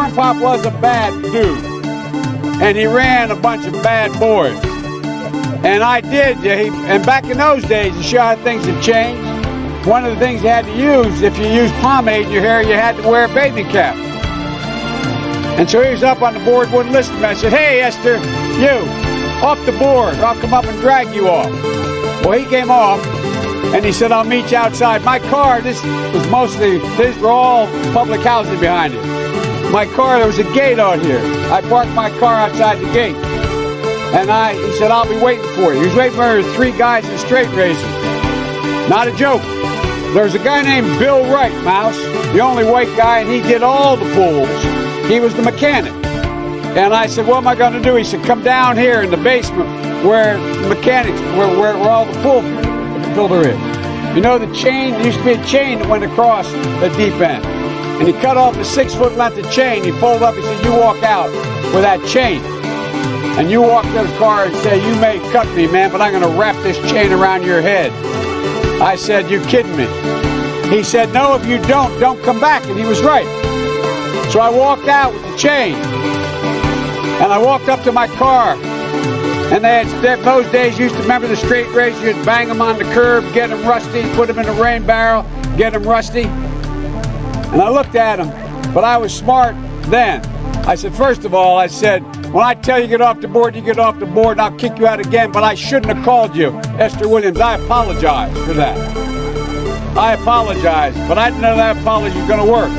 Corn Pop was a bad dude, and he ran a bunch of bad boys. And I did, and back in those days, to show how things have changed, one of the things you had to use, if you used pomade in your hair, you had to wear a bathing cap. And so he was up on the board, wouldn't listen to me. I said, hey, Esther, you, off the board, or I'll come up and drag you off. Well, he came off, and he said, I'll meet you outside. My car, these were all public housing behind it. My car, there was a gate out here. I parked my car outside the gate. And he said, I'll be waiting for you. He was waiting for 3 guys in straight razors. Not a joke. There was a guy named Bill Wright, Mouse, the only white guy, and he did all the pulls. He was the mechanic. And I said, what am I going to do? He said, come down here in the basement where the mechanics, where all the pull filter is. You know the chain, there used to be a chain that went across the deep end. And he cut off the 6-foot length of chain. He pulled up, he said, you walk out with that chain. And you walk to the car and say, you may cut me, man, but I'm going to wrap this chain around your head. I said, you kidding me? He said, no, if you don't come back. And he was right. So I walked out with the chain. And I walked up to my car. And they had, those days, used to remember the straight razors, you'd bang them on the curb, get them rusty, put them in a rain barrel, get them rusty. And I looked at him, but I was smart then. I said, first of all, I said, when I tell you to get off the board, you get off the board, and I'll kick you out again, but I shouldn't have called you Esther Williams. I apologize for that. I apologize, but I didn't know that apology was going to work.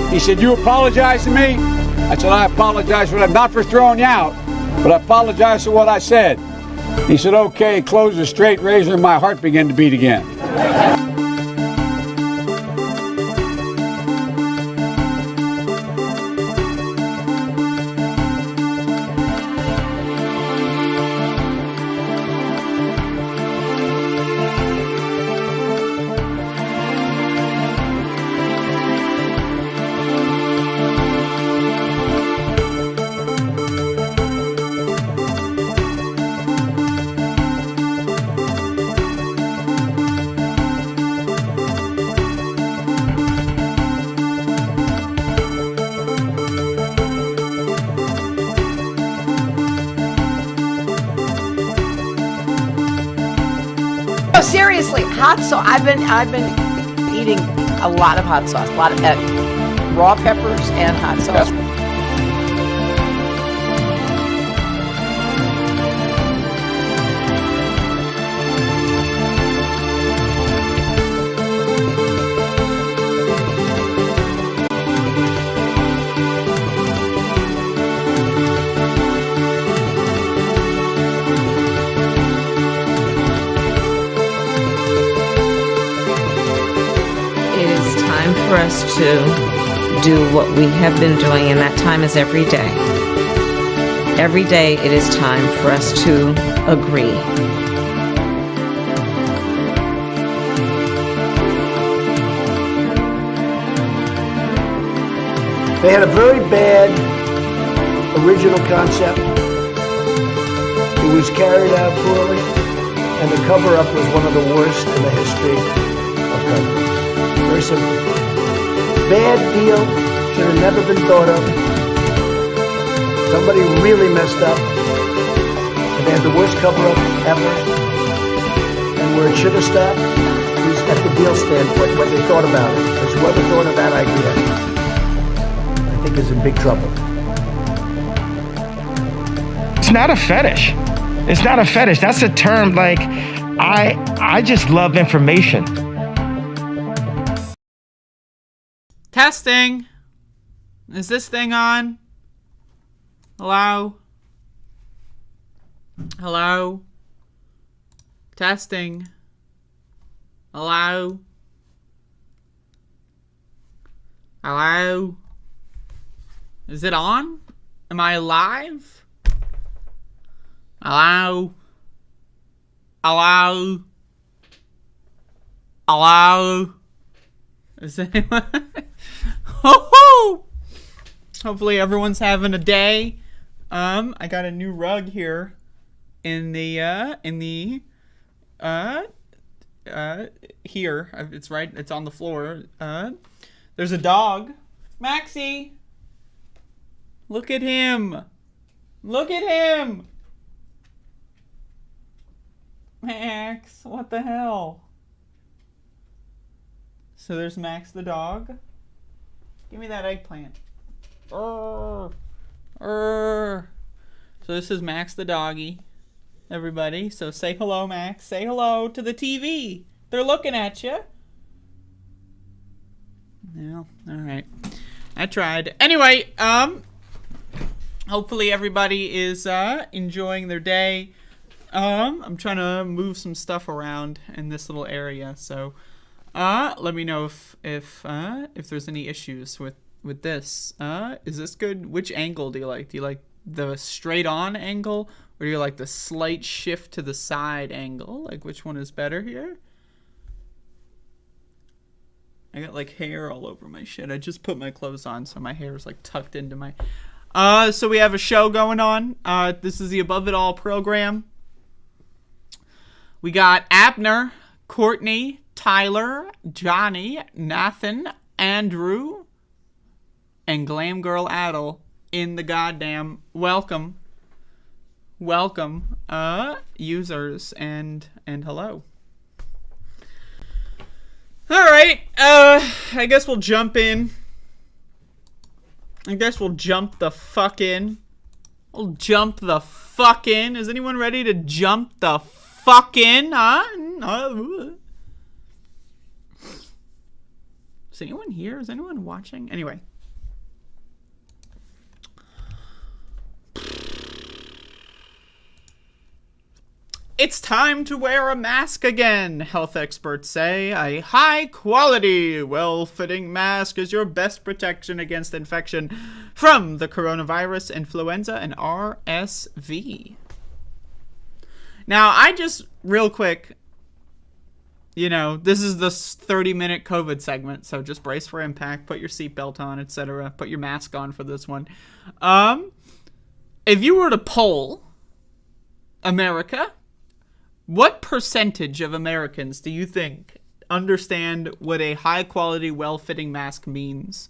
He said, you apologize to me? I said, I apologize for that, not for throwing you out, but I apologize for what I said. He said, okay, closed the straight razor, and my heart began to beat again. Seriously, hot sauce. I've been eating a lot of hot sauce, a lot of raw peppers and hot sauce. Yep. For us to do what we have been doing, and that time is every day. Every day it is time for us to agree. They had a very bad original concept. It was carried out poorly, and the cover-up was one of the worst in the history of cover. Very simple. Bad deal, should have never been thought of. Somebody really messed up. And they had the worst cover-up ever. And where it should have stopped is at the deal standpoint, what they thought about it. Because whoever thought of that idea, I think is in big trouble. It's not a fetish. It's not a fetish. That's a term, like, I just love information. Testing. Is this thing on? Hello? Hello? Testing. Hello? Hello? Is it on? Am I live? Hello? Hello? Hello? Is anyone? Ho-ho! Hopefully everyone's having a day. I got a new rug here in the here. It's right, it's on the floor. There's a dog. Maxie! Look at him. Look at him. Max, what the hell? So there's Max the dog. Give me that eggplant. So this is Max the doggy, everybody. So say hello, Max. Say hello to the TV. They're looking at you. No, all right. I tried. Anyway, hopefully everybody is enjoying their day. I'm trying to move some stuff around in this little area, so let me know if there's any issues with this. Is this good? Which angle do you like? Do you like the straight on angle, or do you like the slight shift to the side angle? Like, which one is better here? I got like hair all over my shit. I just put my clothes on, so my hair is like tucked into my... So we have a show going on. This is the Above It All program. We got Abner, Courtney, Tyler, Johnny, Nathan, Andrew, and Glam Girl Adel in the goddamn welcome, users, and hello. All right, I guess we'll jump in. I guess we'll jump the fuck in. We'll jump the fuck in. Is anyone ready to jump the fuck in? Huh? Is anyone here? Is anyone watching? Anyway. It's time to wear a mask again, health experts say. A high-quality, well-fitting mask is your best protection against infection from the coronavirus, influenza, and RSV. Now, I just, real quick, you know, this is the 30-minute COVID segment, so just brace for impact, put your seatbelt on, etc. Put your mask on for this one. If you were to poll America... what percentage of Americans do you think understand what a high-quality, well-fitting mask means?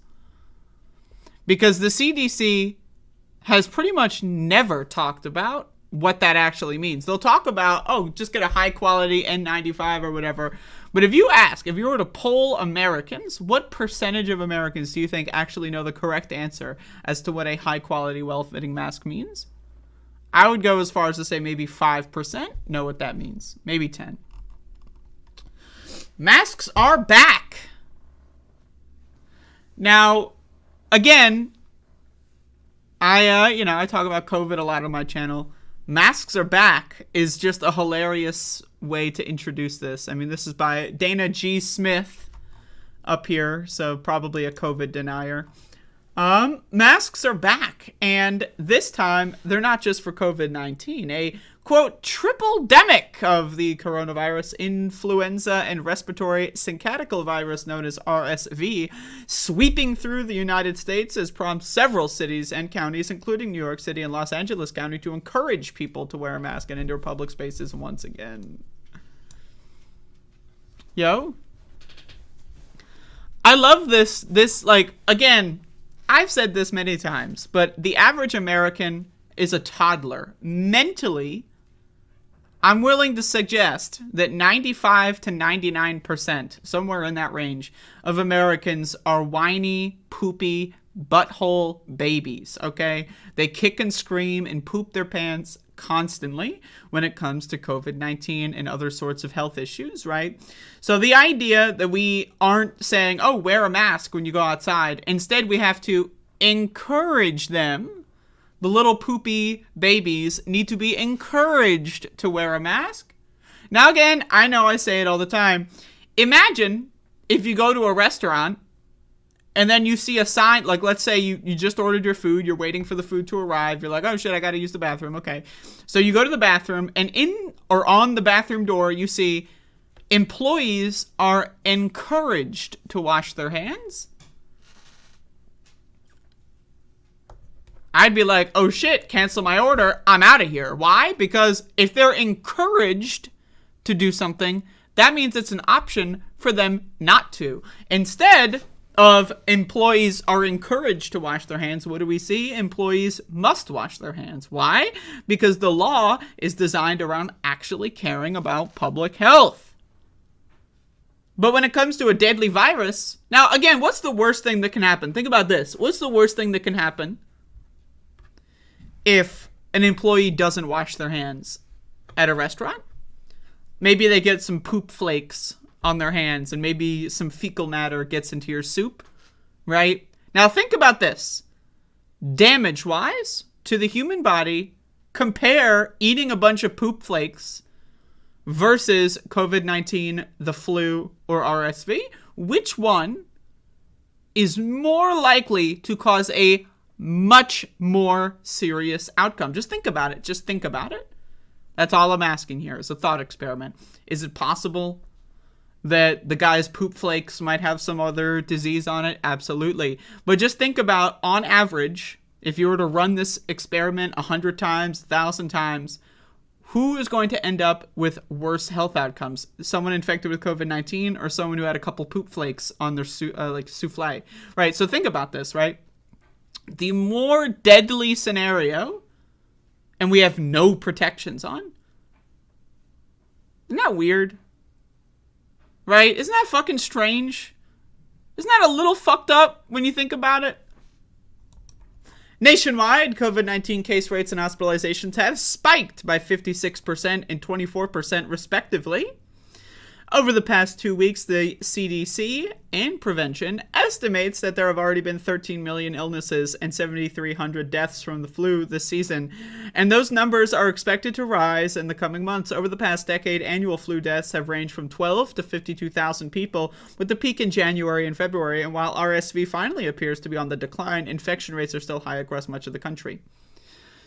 Because the CDC has pretty much never talked about what that actually means. They'll talk about, oh, just get a high-quality N95 or whatever. But if you were to poll Americans, what percentage of Americans do you think actually know the correct answer as to what a high-quality, well-fitting mask means? I would go as far as to say maybe 5% know what that means. Maybe 10. Masks are back. Now, again, I talk about COVID a lot on my channel. Masks are back is just a hilarious way to introduce this. I mean, this is by Dana G. Smith up here, so probably a COVID denier. Masks are back, and this time they're not just for COVID-19. A, quote, triple-demic of the coronavirus, influenza, and respiratory syncytial virus known as RSV sweeping through the United States has prompted several cities and counties, including New York City and Los Angeles County, to encourage people to wear a mask in indoor public spaces once again. Yo. I love this, like, again... I've said this many times, but the average American is a toddler. Mentally, I'm willing to suggest that 95 to 99%, somewhere in that range, of Americans are whiny, poopy, butthole babies, okay? They kick and scream and poop their pants constantly when it comes to COVID-19 and other sorts of health issues, right? So the idea that we aren't saying, oh, wear a mask when you go outside. Instead, we have to encourage them. The little poopy babies need to be encouraged to wear a mask. Now, again, I know I say it all the time. Imagine if you go to a restaurant and then you see a sign, like let's say you just ordered your food, you're waiting for the food to arrive, you're like, oh shit, I gotta use the bathroom, okay. So you go to the bathroom, and in or on the bathroom door, you see employees are encouraged to wash their hands. I'd be like, oh shit, cancel my order, I'm out of here. Why? Because if they're encouraged to do something, that means it's an option for them not to. Instead of employees are encouraged to wash their hands, what do we see? Employees must wash their hands. Why? Because the law is designed around actually caring about public health. But when it comes to a deadly virus, now again, what's the worst thing that can happen? Think about this. What's the worst thing that can happen if an employee doesn't wash their hands at a restaurant? Maybe they get some poop flakes on their hands, and maybe some fecal matter gets into your soup, right? Now think about this. Damage-wise to the human body, compare eating a bunch of poop flakes versus COVID-19, the flu, or RSV. Which one is more likely to cause a much more serious outcome? Just think about it. Just think about it. That's all I'm asking here is a thought experiment. Is it possible that the guy's poop flakes might have some other disease on it? Absolutely. But just think about, on average, if you were to run this experiment 100 times, 1,000 times, who is going to end up with worse health outcomes? Someone infected with COVID-19 or someone who had a couple poop flakes on their souffle? Right, so think about this, right? The more deadly scenario, and we have no protections on, isn't that weird? Right? Isn't that fucking strange? Isn't that a little fucked up when you think about it? Nationwide, COVID-19 case rates and hospitalizations have spiked by 56% and 24% respectively. Over the past 2 weeks, the CDC and Prevention estimates that there have already been 13 million illnesses and 7,300 deaths from the flu this season, and those numbers are expected to rise in the coming months. Over the past decade, annual flu deaths have ranged from 12 to 52,000 people, with the peak in January and February, and while RSV finally appears to be on the decline, infection rates are still high across much of the country.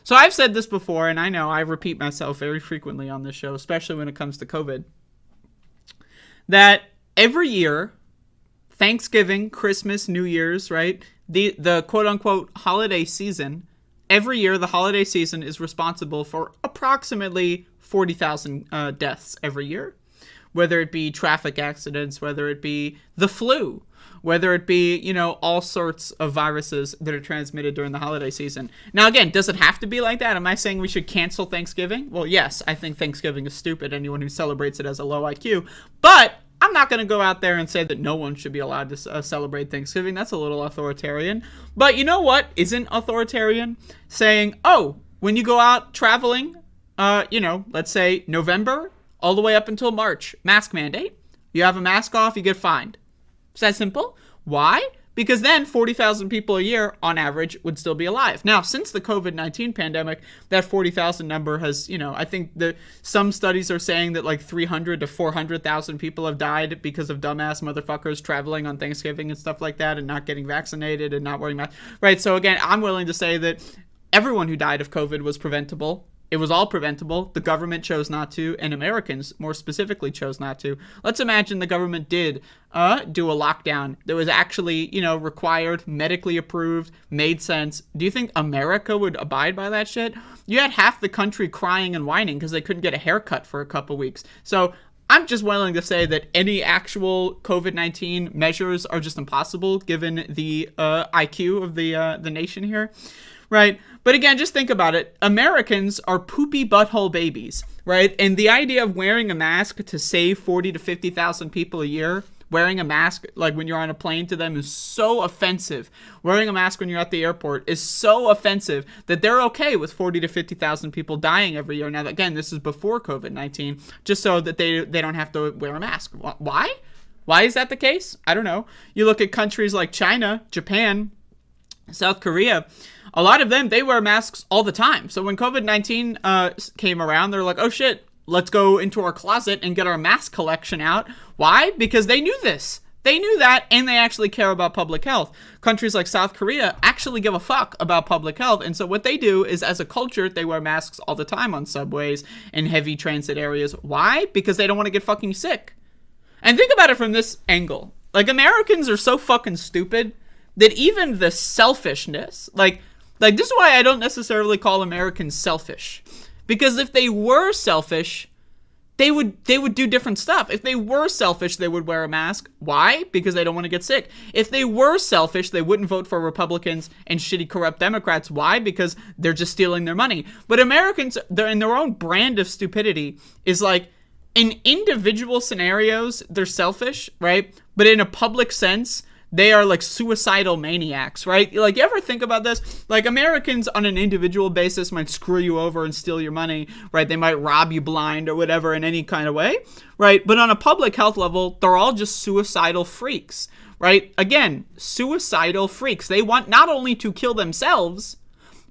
So I've said this before, and I know I repeat myself very frequently on this show, especially when it comes to COVID, that every year, Thanksgiving, Christmas, New Year's, right, the quote-unquote holiday season, every year the holiday season is responsible for approximately 40,000 deaths every year, whether it be traffic accidents, whether it be the flu, whether it be, you know, all sorts of viruses that are transmitted during the holiday season. Now, again, does it have to be like that? Am I saying we should cancel Thanksgiving? Well, yes, I think Thanksgiving is stupid. Anyone who celebrates it has a low IQ. But I'm not going to go out there and say that no one should be allowed to celebrate Thanksgiving. That's a little authoritarian. But you know what isn't authoritarian? Saying, oh, when you go out traveling, let's say November all the way up until March, mask mandate. You have a mask off, you get fined. Is that simple? Why? Because then 40,000 people a year, on average, would still be alive. Now, since the COVID-19 pandemic, that 40,000 number has, I think some studies are saying that like 300 to 400,000 people have died because of dumbass motherfuckers traveling on Thanksgiving and stuff like that and not getting vaccinated and not wearing masks. Right, so again, I'm willing to say that everyone who died of COVID was preventable. It was all preventable. The government chose not to, and Americans more specifically chose not to. Let's imagine the government did do a lockdown that was actually, required, medically approved, made sense. Do you think America would abide by that shit? You had half the country crying and whining because they couldn't get a haircut for a couple weeks. So I'm just willing to say that any actual COVID-19 measures are just impossible given the IQ of the nation here. Right? But again, just think about it. Americans are poopy butthole babies, right? And the idea of wearing a mask to save 40 to 50,000 people a year, wearing a mask like when you're on a plane to them is so offensive. Wearing a mask when you're at the airport is so offensive that they're okay with 40 to 50,000 people dying every year. Now, again, this is before COVID-19, just so that they don't have to wear a mask. Why? Why is that the case? I don't know. You look at countries like China, Japan, South Korea, a lot of them, they wear masks all the time. So when COVID-19 came around, they're like, oh shit, let's go into our closet and get our mask collection out. Why? Because they knew this. They knew that, and they actually care about public health. Countries like South Korea actually give a fuck about public health. And so what they do is, as a culture, they wear masks all the time on subways and heavy transit areas. Why? Because they don't want to get fucking sick. And think about it from this angle. Like, Americans are so fucking stupid that even the selfishness, like this is why I don't necessarily call Americans selfish. Because if they were selfish, they would do different stuff. If they were selfish, they would wear a mask. Why? Because they don't want to get sick. If they were selfish, they wouldn't vote for Republicans and shitty corrupt Democrats. Why? Because they're just stealing their money. But Americans, they're in their own brand of stupidity, is like, in individual scenarios, they're selfish, right? But in a public sense, they are like suicidal maniacs, right? Like, you ever think about this? Like, Americans on an individual basis might screw you over and steal your money, right? They might rob you blind or whatever in any kind of way, right? But on a public health level, they're all just suicidal freaks, right? Again, suicidal freaks. They want not only to kill themselves,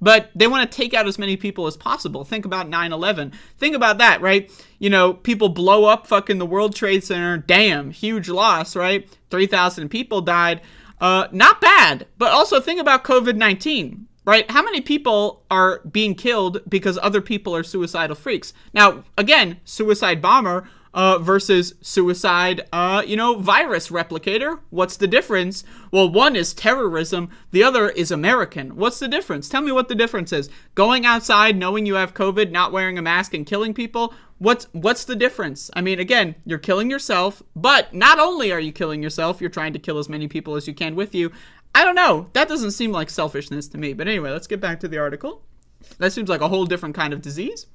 but they want to take out as many people as possible. Think about 9/11. Think about that, right? You know, people blow up fucking the World Trade Center. Damn, huge loss, right? 3,000 people died. Not bad. But also think about COVID-19, right? How many people are being killed because other people are suicidal freaks? Now, again, suicide bomber versus suicide, virus replicator. What's the difference? Well, one is terrorism. The other is American. What's the difference? Tell me what the difference is. Going outside, knowing you have COVID, not wearing a mask and killing people. What's the difference? I mean, again, you're killing yourself, but not only are you killing yourself, you're trying to kill as many people as you can with you. I don't know. That doesn't seem like selfishness to me. But anyway, let's get back to the article. That seems like a whole different kind of disease.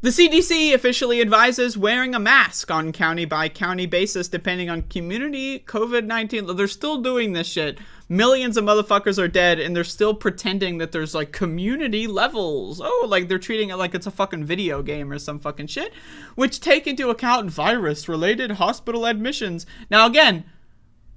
The CDC officially advises wearing a mask on county-by-county basis depending on community COVID-19. They're still doing this shit. Millions of motherfuckers are dead, and they're still pretending that there's, like, community levels. Oh, like, they're treating it like it's a fucking video game or some fucking shit, which take into account virus-related hospital admissions. Now, again,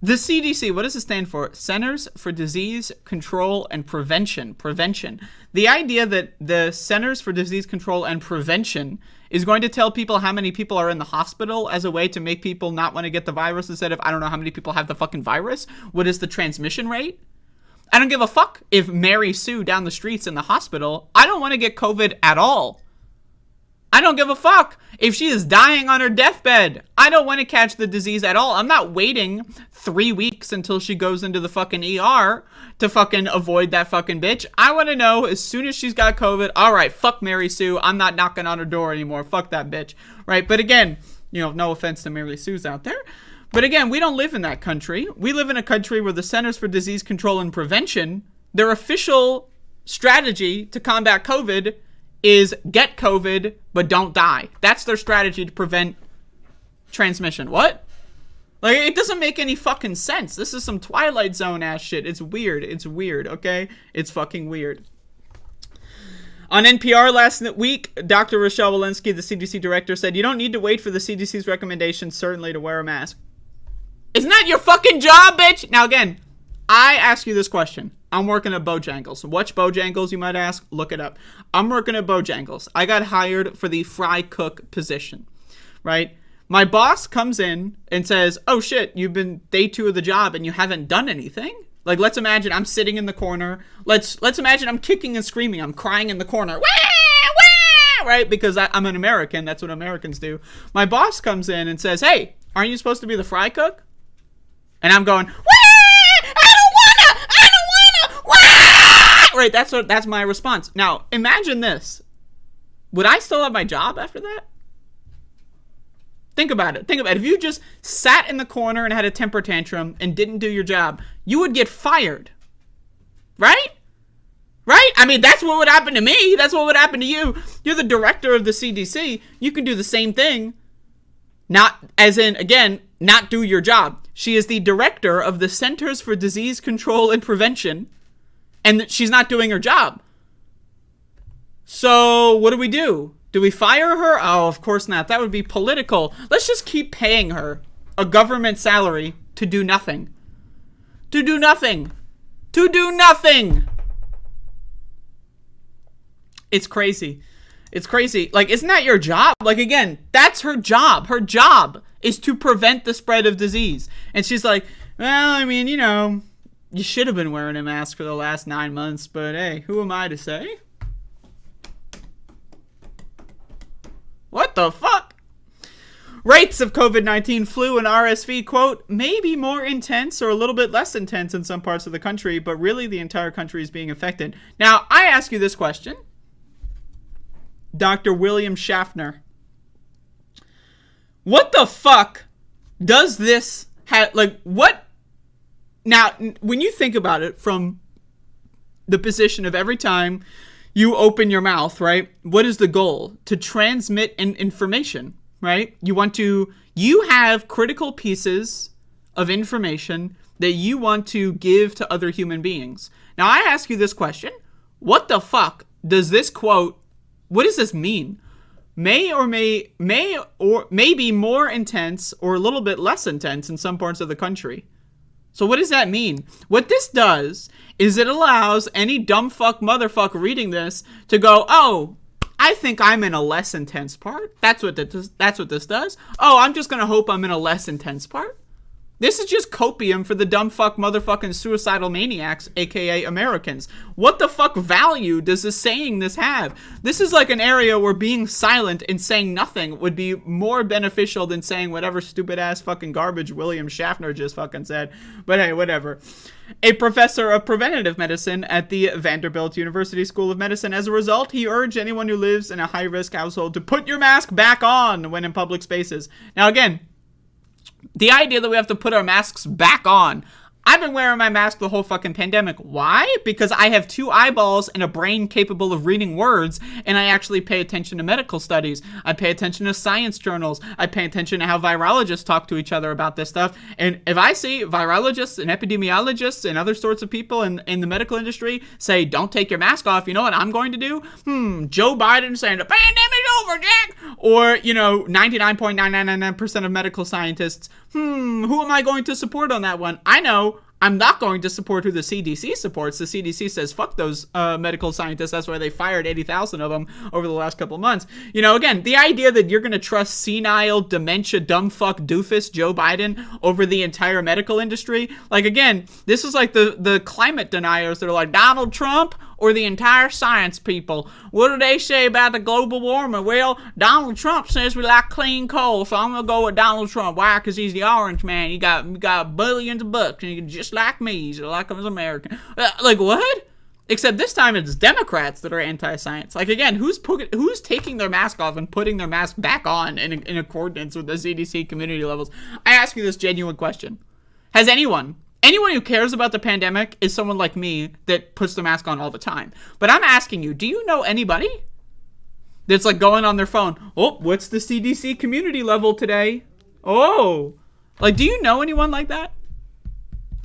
the CDC, what does it stand for? Centers for Disease Control and Prevention. Prevention. The idea that the Centers for Disease Control and Prevention is going to tell people how many people are in the hospital as a way to make people not want to get the virus instead of, I don't know how many people have the fucking virus. What is the transmission rate? I don't give a fuck if Mary Sue down the street's in the hospital. I don't want to get COVID at all. I don't give a fuck if she is dying on her deathbed. I don't want to catch the disease at all. I'm not waiting 3 weeks until she goes into the fucking ER to fucking avoid that fucking bitch. I want to know as soon as she's got COVID, all right, fuck Mary Sue. I'm not knocking on her door anymore. Fuck that bitch. Right? But again, no offense to Mary Sue's out there. But again, we don't live in that country. We live in a country where the Centers for Disease Control and Prevention, their official strategy to combat COVID is get COVID, but don't die. That's their strategy to prevent transmission. What? Like, it doesn't make any fucking sense. This is some Twilight Zone ass shit. It's weird. It's weird, okay? It's fucking weird. On NPR last week, Dr. Rochelle Walensky, the CDC director, said, you don't need to wait for the CDC's recommendations, certainly, to wear a mask. Isn't that your fucking job, bitch? Now, again, I ask you this question. I'm working at Bojangles. What's Bojangles, you might ask? Look it up. I'm working at Bojangles. I got hired for the fry cook position, right? My boss comes in and says, oh shit, you've been day 2 of the job and you haven't done anything? Like, let's imagine I'm sitting in the corner. Let's imagine I'm kicking and screaming. I'm crying in the corner. Wah! Wah! Right? Because I'm an American. That's what Americans do. My boss comes in and says, hey, aren't you supposed to be the fry cook? And I'm going, wah! Right, that's my response. Now, imagine this. Would I still have my job after that? Think about it. If you just sat in the corner and had a temper tantrum and didn't do your job, you would get fired. Right? Right? I mean, that's what would happen to me. That's what would happen to you. You're the director of the CDC. You can do the same thing. Not, as in, again, not do your job. She is the director of the Centers for Disease Control and Prevention. And she's not doing her job. So what do? Do we fire her? Oh, of course not. That would be political. Let's just keep paying her a government salary to do nothing. To do nothing. It's crazy. Like, isn't that your job? Like, again, that's her job. Her job is to prevent the spread of disease. And she's like, well, I mean, you should have been wearing a mask for the last 9 months, but hey, who am I to say? What the fuck? Rates of COVID-19 flu and RSV, quote, may be more intense or a little bit less intense in some parts of the country, but really the entire country is being affected. Now, I ask you this question. Dr. William Schaffner, What the fuck does this have? Like, what? Now, when you think about it from the position of every time you open your mouth, right? What is the goal? To transmit information, right? You have critical pieces of information that you want to give to other human beings. Now, I ask you this question. What the fuck does this quote, what does this mean? May be more intense or a little bit less intense in some parts of the country. So what does that mean? What this does is it allows any dumb fuck motherfucker reading this to go, oh, I think I'm in a less intense part. That's what this does. Oh, I'm just going to hope I'm in a less intense part. This is just copium for the dumb fuck motherfucking suicidal maniacs, aka Americans. What the fuck value does this saying this have? This is like an area where being silent and saying nothing would be more beneficial than saying whatever stupid ass fucking garbage William Schaffner just fucking said. But hey, whatever. A professor of preventative medicine at the Vanderbilt University School of Medicine. As a result, he urged anyone who lives in a high-risk household to put your mask back on when in public spaces. Now again, the idea that we have to put our masks back on. I've been wearing my mask the whole fucking pandemic. Why? Because I have 2 eyeballs and a brain capable of reading words, and I actually pay attention to medical studies. I pay attention to science journals. I pay attention to how virologists talk to each other about this stuff. And if I see virologists and epidemiologists and other sorts of people in the medical industry say, don't take your mask off, you know what I'm going to do? Joe Biden saying, the pandemic's over, Jack! Or, 99.999% of medical scientists, who am I going to support on that one? I know I'm not going to support who the CDC supports. The CDC says, fuck those medical scientists. That's why they fired 80,000 of them over the last couple of months. Again, the idea that you're going to trust senile, dementia, dumb fuck doofus Joe Biden over the entire medical industry. Like, again, this is like the climate deniers that are like, Donald Trump or the entire science people. What do they say about the global warming? Well, Donald Trump says we like clean coal, so I'm going to go with Donald Trump. Why? Because he's the orange man. He got billions of bucks, and he's just like me. He's like an American. Like, what? Except this time it's Democrats that are anti-science. Like, again, who's taking their mask off and putting their mask back on in accordance with the CDC community levels? I ask you this genuine question. Has anyone who cares about the pandemic is someone like me that puts the mask on all the time. But I'm asking you, do you know anybody that's like going on their phone, oh, what's the CDC community level today? Oh, like, do you know anyone like that?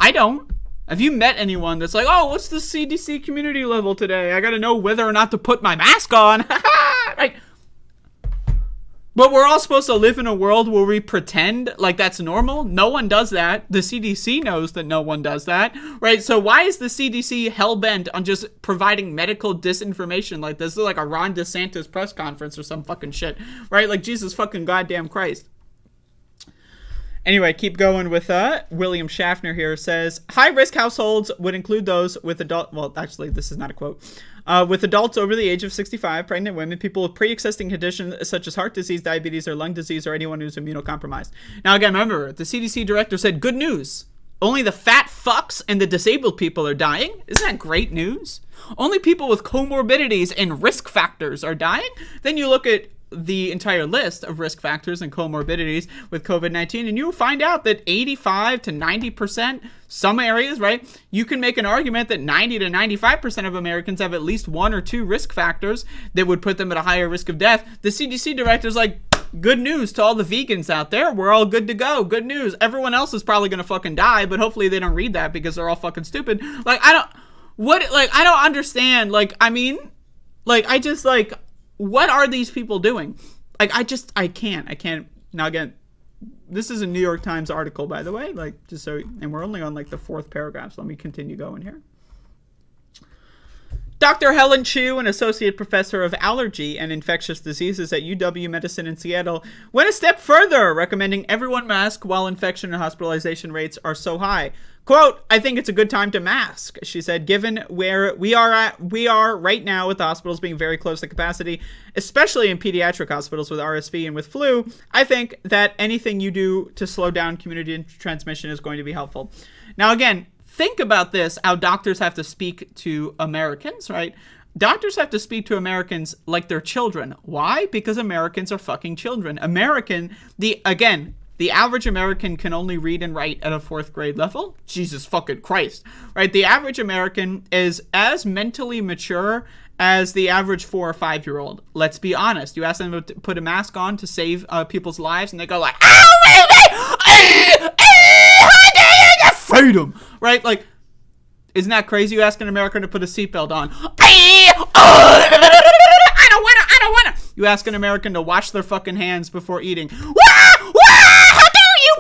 I don't. Have you met anyone that's like, oh, what's the CDC community level today? I got to know whether or not to put my mask on. Right. But we're all supposed to live in a world where we pretend like that's normal. No one does that. The CDC knows that no one does that, right? So why is the CDC hell-bent on just providing medical disinformation like this? This is like a Ron DeSantis press conference or some fucking shit, right? Like, Jesus fucking goddamn Christ. Anyway, keep going with William Schaffner here says, high-risk households would include those with well, actually, this is not a quote. With adults over the age of 65, pregnant women, people with pre-existing conditions such as heart disease, diabetes, or lung disease, or anyone who's immunocompromised. Now, again, remember, the CDC director said, good news. Only the fat fucks and the disabled people are dying. Isn't that great news? Only people with comorbidities and risk factors are dying. Then you look at the entire list of risk factors and comorbidities with COVID-19, and you'll find out that 85 to 90%, some areas, right? You can make an argument that 90 to 95% of Americans have at least 1 or 2 risk factors that would put them at a higher risk of death. The CDC director's like, good news to all the vegans out there. We're all good to go. Good news. Everyone else is probably going to fucking die, but hopefully they don't read that because they're all fucking stupid. Like, I don't understand. Like, I mean, like, I just, like, what are these people doing? Like, I can't. Now, again, this is a New York Times article, by the way, like, just so, and we're only on, like, the 4th paragraph, so let me continue going here. Dr. Helen Chu, an associate professor of allergy and infectious diseases at UW-Medicine in Seattle, went a step further, recommending everyone mask while infection and hospitalization rates are so high. Quote, I think it's a good time to mask, she said, given where we are right now with the hospitals being very close to capacity, especially in pediatric hospitals with RSV and with flu. I think that anything you do to slow down community transmission is going to be helpful. Now, again, think about this, how doctors have to speak to Americans, right? Doctors have to speak to Americans like they're children. Why? Because Americans are fucking children. The average American can only read and write at a 4th grade level. Jesus fucking Christ. Right? The average American is as mentally mature as the average 4 or 5-year-old. Let's be honest. You ask them to put a mask on to save people's lives, and they go like, freedom, right? Like, isn't that crazy? You ask an American to put a seatbelt on. I don't wanna. You ask an American to wash their fucking hands before eating. How dare you?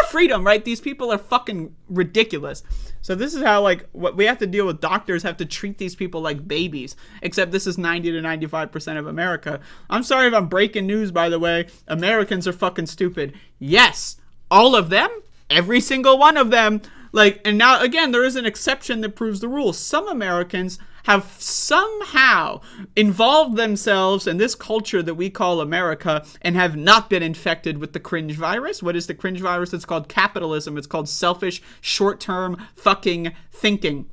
Freedom, right? These people are fucking ridiculous. So this is how, like, what we have to deal with. Doctors have to treat these people like babies, except this is 90 to 95% of America. I'm sorry if I'm breaking news, by the way. Americans are fucking stupid. Yes, all of them, every single one of them. Like, and now, again, there is an exception that proves the rule. Some Americans have somehow involved themselves in this culture that we call America and have not been infected with the cringe virus. What is the cringe virus? It's called capitalism. It's called selfish, short-term fucking thinking.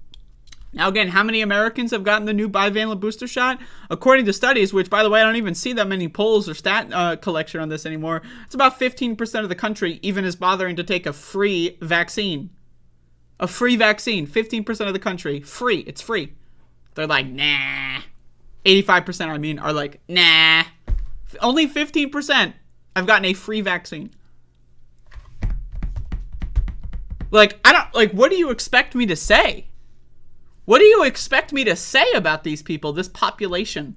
Now, again, how many Americans have gotten the new bivalent booster shot? According to studies, which, by the way, I don't even see that many polls or stat collection on this anymore, it's about 15% of the country even is bothering to take a free vaccine. A free vaccine. 15% of the country. Free. It's free. They're like, nah. 85%, are like, nah. Only 15% have gotten a free vaccine. Like, what do you expect me to say? What do you expect me to say about these people, this population?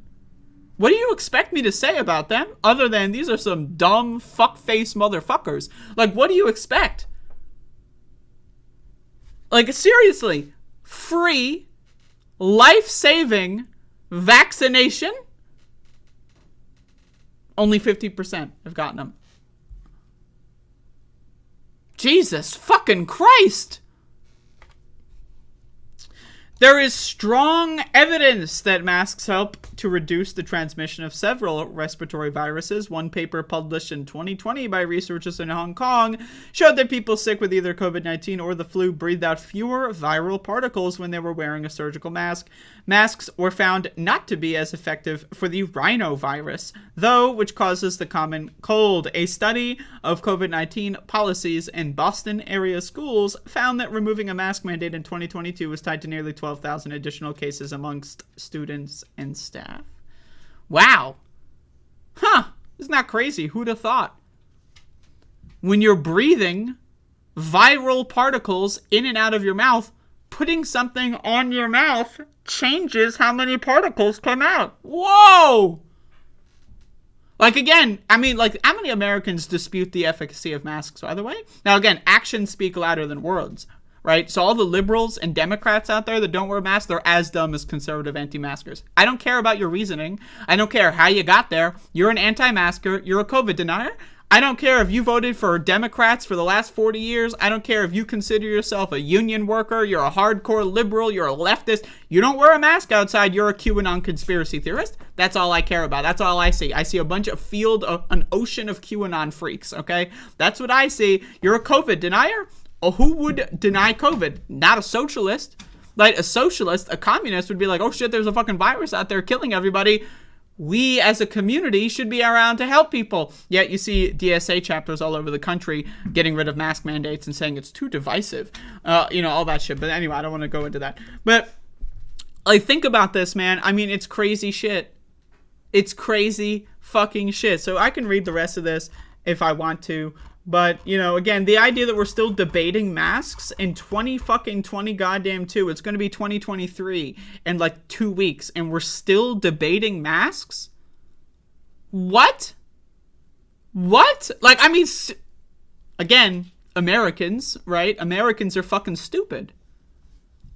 What do you expect me to say about them other than these are some dumb fuckface motherfuckers? Like, what do you expect? Like, seriously, free, life-saving vaccination? Only 50% have gotten them. Jesus fucking Christ! There is strong evidence that masks help to reduce the transmission of several respiratory viruses. One paper published in 2020 by researchers in Hong Kong showed that people sick with either COVID-19 or the flu breathed out fewer viral particles when they were wearing a surgical mask. Masks were found not to be as effective for the rhinovirus, though, which causes the common cold. A study of COVID-19 policies in Boston area schools found that removing a mask mandate in 2022 was tied to nearly 12,000 additional cases amongst students and staff. Wow. Huh. Isn't that crazy? Who'd have thought? When you're breathing viral particles in and out of your mouth, putting something on your mouth changes how many particles come out. Whoa! Like, again, how many Americans dispute the efficacy of masks, by the way? Now, again, actions speak louder than words, right? So all the liberals and Democrats out there that don't wear masks, they're as dumb as conservative anti-maskers. I don't care about your reasoning. I don't care how you got there. You're an anti-masker. You're a COVID denier. I don't care if you voted for Democrats for the last 40 years. I don't care if you consider yourself a union worker. You're a hardcore liberal. You're a leftist. You don't wear a mask outside. You're a QAnon conspiracy theorist. That's all I care about. That's all I see. I see a bunch of an ocean of QAnon freaks, okay? That's what I see. You're a COVID denier? Oh, who would deny COVID? Not a socialist. Like, a socialist, a communist would be like, oh shit, there's a fucking virus out there killing everybody. We as a community should be around to help people. Yet you see DSA chapters all over the country getting rid of mask mandates and saying it's too divisive. All that shit. But anyway, I don't want to go into that. But, like, think about this, man. I mean, it's crazy shit. It's crazy fucking shit. So I can read the rest of this if I want to. But, again, the idea that we're still debating masks in 20 goddamn 2, it's going to be 2023 in like 2 weeks, and we're still debating masks? What? Like, again, Americans, right? Americans are fucking stupid.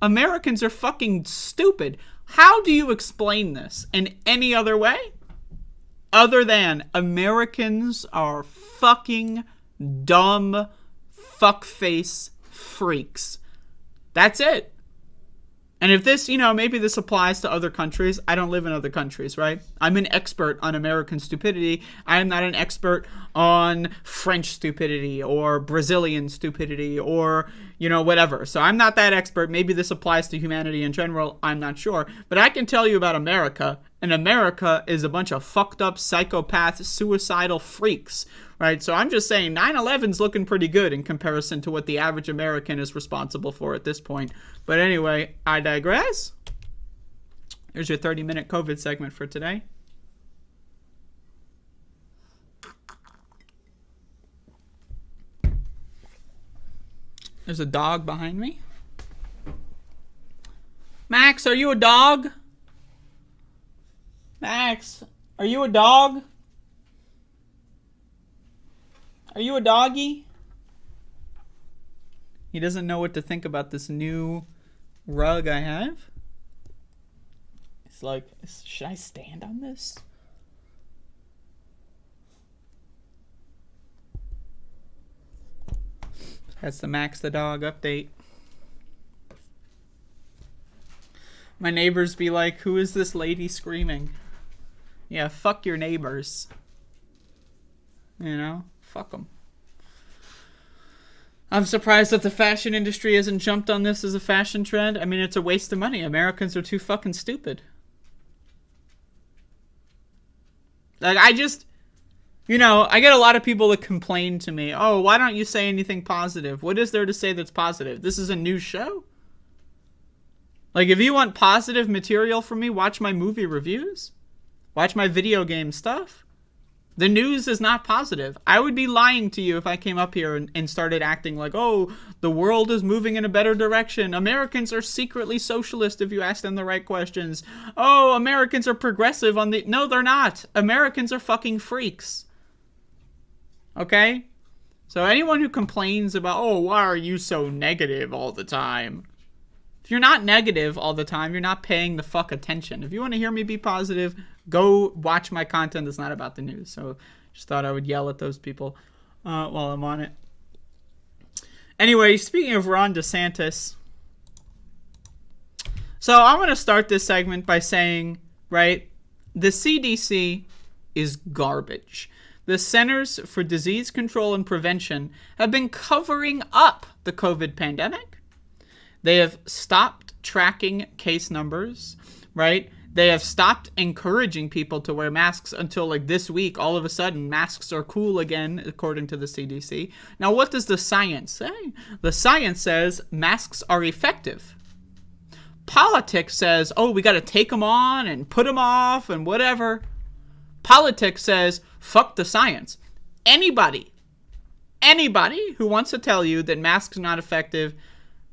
Americans are fucking stupid. How do you explain this in any other way? Other than Americans are fucking dumb fuckface freaks. That's it. And if this, maybe this applies to other countries. I don't live in other countries, right? I'm an expert on American stupidity. I am not an expert on French stupidity or Brazilian stupidity or, whatever. So I'm not that expert. Maybe this applies to humanity in general. I'm not sure. But I can tell you about America. And America is a bunch of fucked up psychopaths, suicidal freaks, right? So I'm just saying 9/11's looking pretty good in comparison to what the average American is responsible for at this point. But anyway, I digress. Here's your 30-minute COVID segment for today. There's a dog behind me. Max, are you a dog? Max, are you a dog? Are you a doggy? He doesn't know what to think about this new rug I have. It's like, should I stand on this? That's the Max the dog update. My neighbors be like, who is this lady screaming? Yeah, fuck your neighbors. Fuck them. I'm surprised that the fashion industry hasn't jumped on this as a fashion trend. I mean, it's a waste of money. Americans are too fucking stupid. Like, I get a lot of people that complain to me, oh, why don't you say anything positive? What is there to say that's positive? This is a news show? Like, if you want positive material from me, watch my movie reviews. Watch my video game stuff. The news is not positive. I would be lying to you if I came up here and started acting like, oh, the world is moving in a better direction. Americans are secretly socialist if you ask them the right questions. Oh, Americans are progressive on the... No, they're not. Americans are fucking freaks. Okay? So anyone who complains about, oh, why are you so negative all the time? If you're not negative all the time, you're not paying the fuck attention. If you want to hear me be positive, go watch my content that's not about the news. So just thought I would yell at those people while I'm on it. Anyway, speaking of Ron DeSantis. So I'm going to start this segment by saying, right, the CDC is garbage. The Centers for Disease Control and Prevention have been covering up the COVID pandemic. They have stopped tracking case numbers, right? They have stopped encouraging people to wear masks until like this week. All of a sudden, masks are cool again, according to the CDC. Now, what does the science say? The science says masks are effective. Politics says, oh, we got to take them on and put them off and whatever. Politics says, fuck the science. Anybody who wants to tell you that masks are not effective,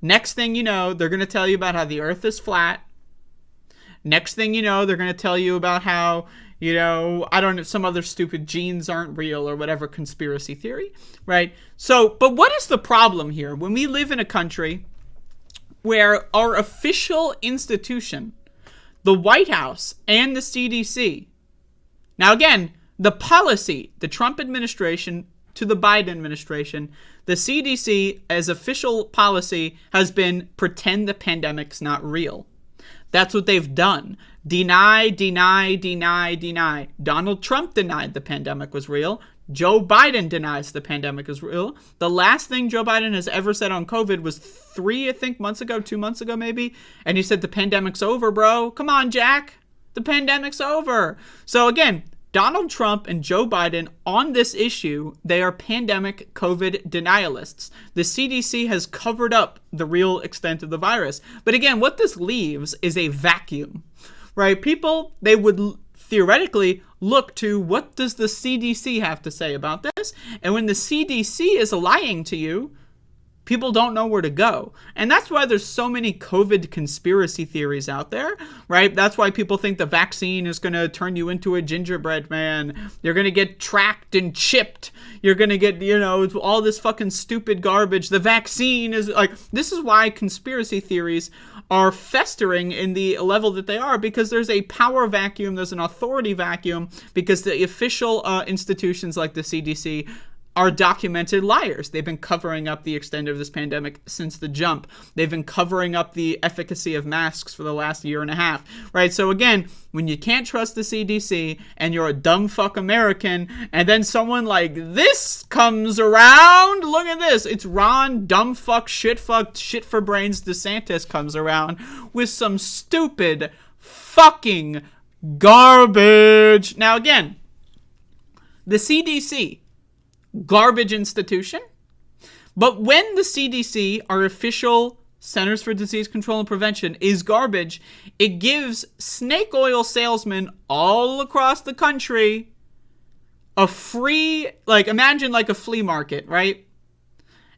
next thing you know, they're going to tell you about how the earth is flat. Next thing you know, they're going to tell you about how, I don't know, some other stupid genes aren't real or whatever conspiracy theory, right? So, but what is the problem here? When we live in a country where our official institution, the White House and the CDC, now again, the policy, the Trump administration to the Biden administration, the CDC as official policy has been pretend the pandemic's not real. That's what they've done. Deny. Donald Trump denied the pandemic was real. Joe Biden denies the pandemic is real. The last thing Joe Biden has ever said on COVID was 2 months ago maybe. And he said, the pandemic's over, bro. Come on, Jack. The pandemic's over. So again, Donald Trump and Joe Biden on this issue, they are pandemic COVID denialists. The CDC has covered up the real extent of the virus. But again, what this leaves is a vacuum, right? People, they would theoretically look to what does the CDC have to say about this? And when the CDC is lying to you, people don't know where to go. And that's why there's so many COVID conspiracy theories out there, right? That's why people think the vaccine is going to turn you into a gingerbread man. You're going to get tracked and chipped. You're going to get, all this fucking stupid garbage. The vaccine is this is why conspiracy theories are festering in the level that they are, because there's a power vacuum, there's an authority vacuum, because the official institutions like the CDC are documented liars. They've been covering up the extent of this pandemic since the jump. They've been covering up the efficacy of masks for the last year and a half, right? So again, when you can't trust the CDC and you're a dumb fuck American, and then someone like this comes around, look at this. It's Ron dumb fuck shit for brains DeSantis comes around with some stupid fucking garbage. Now again, the CDC, garbage institution, but when the CDC, our official Centers for Disease Control and Prevention, is garbage, it gives snake oil salesmen all across the country a free, like, imagine like a flea market, right?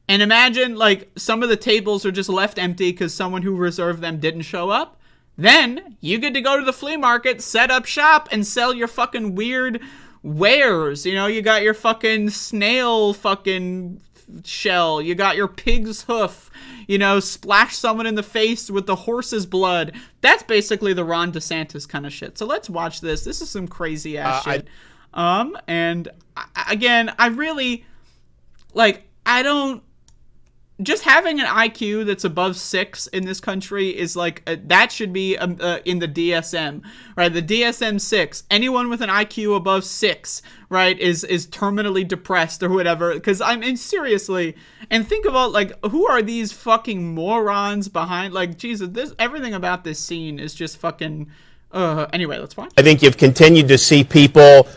And imagine like some of the tables are just left empty because someone who reserved them didn't show up. Then you get to go to the flea market, set up shop, and sell your fucking weird wares. You know, you got your fucking snail fucking shell, you got your pig's hoof, you know, splash someone in the face with the horse's blood. That's basically the Ron DeSantis kind of shit. So let's watch this. This is some crazy ass shit. And again, I really, like, I don't, just having an IQ that's above 6 in this country is like, that should be in the DSM, right? The DSM 6, anyone with an IQ above 6, right, is terminally depressed or whatever. Because I mean, seriously, and think about, like, who are these fucking morons behind, like, Jesus, everything about this scene is just fucking, anyway, let's watch. I think you've continued to see people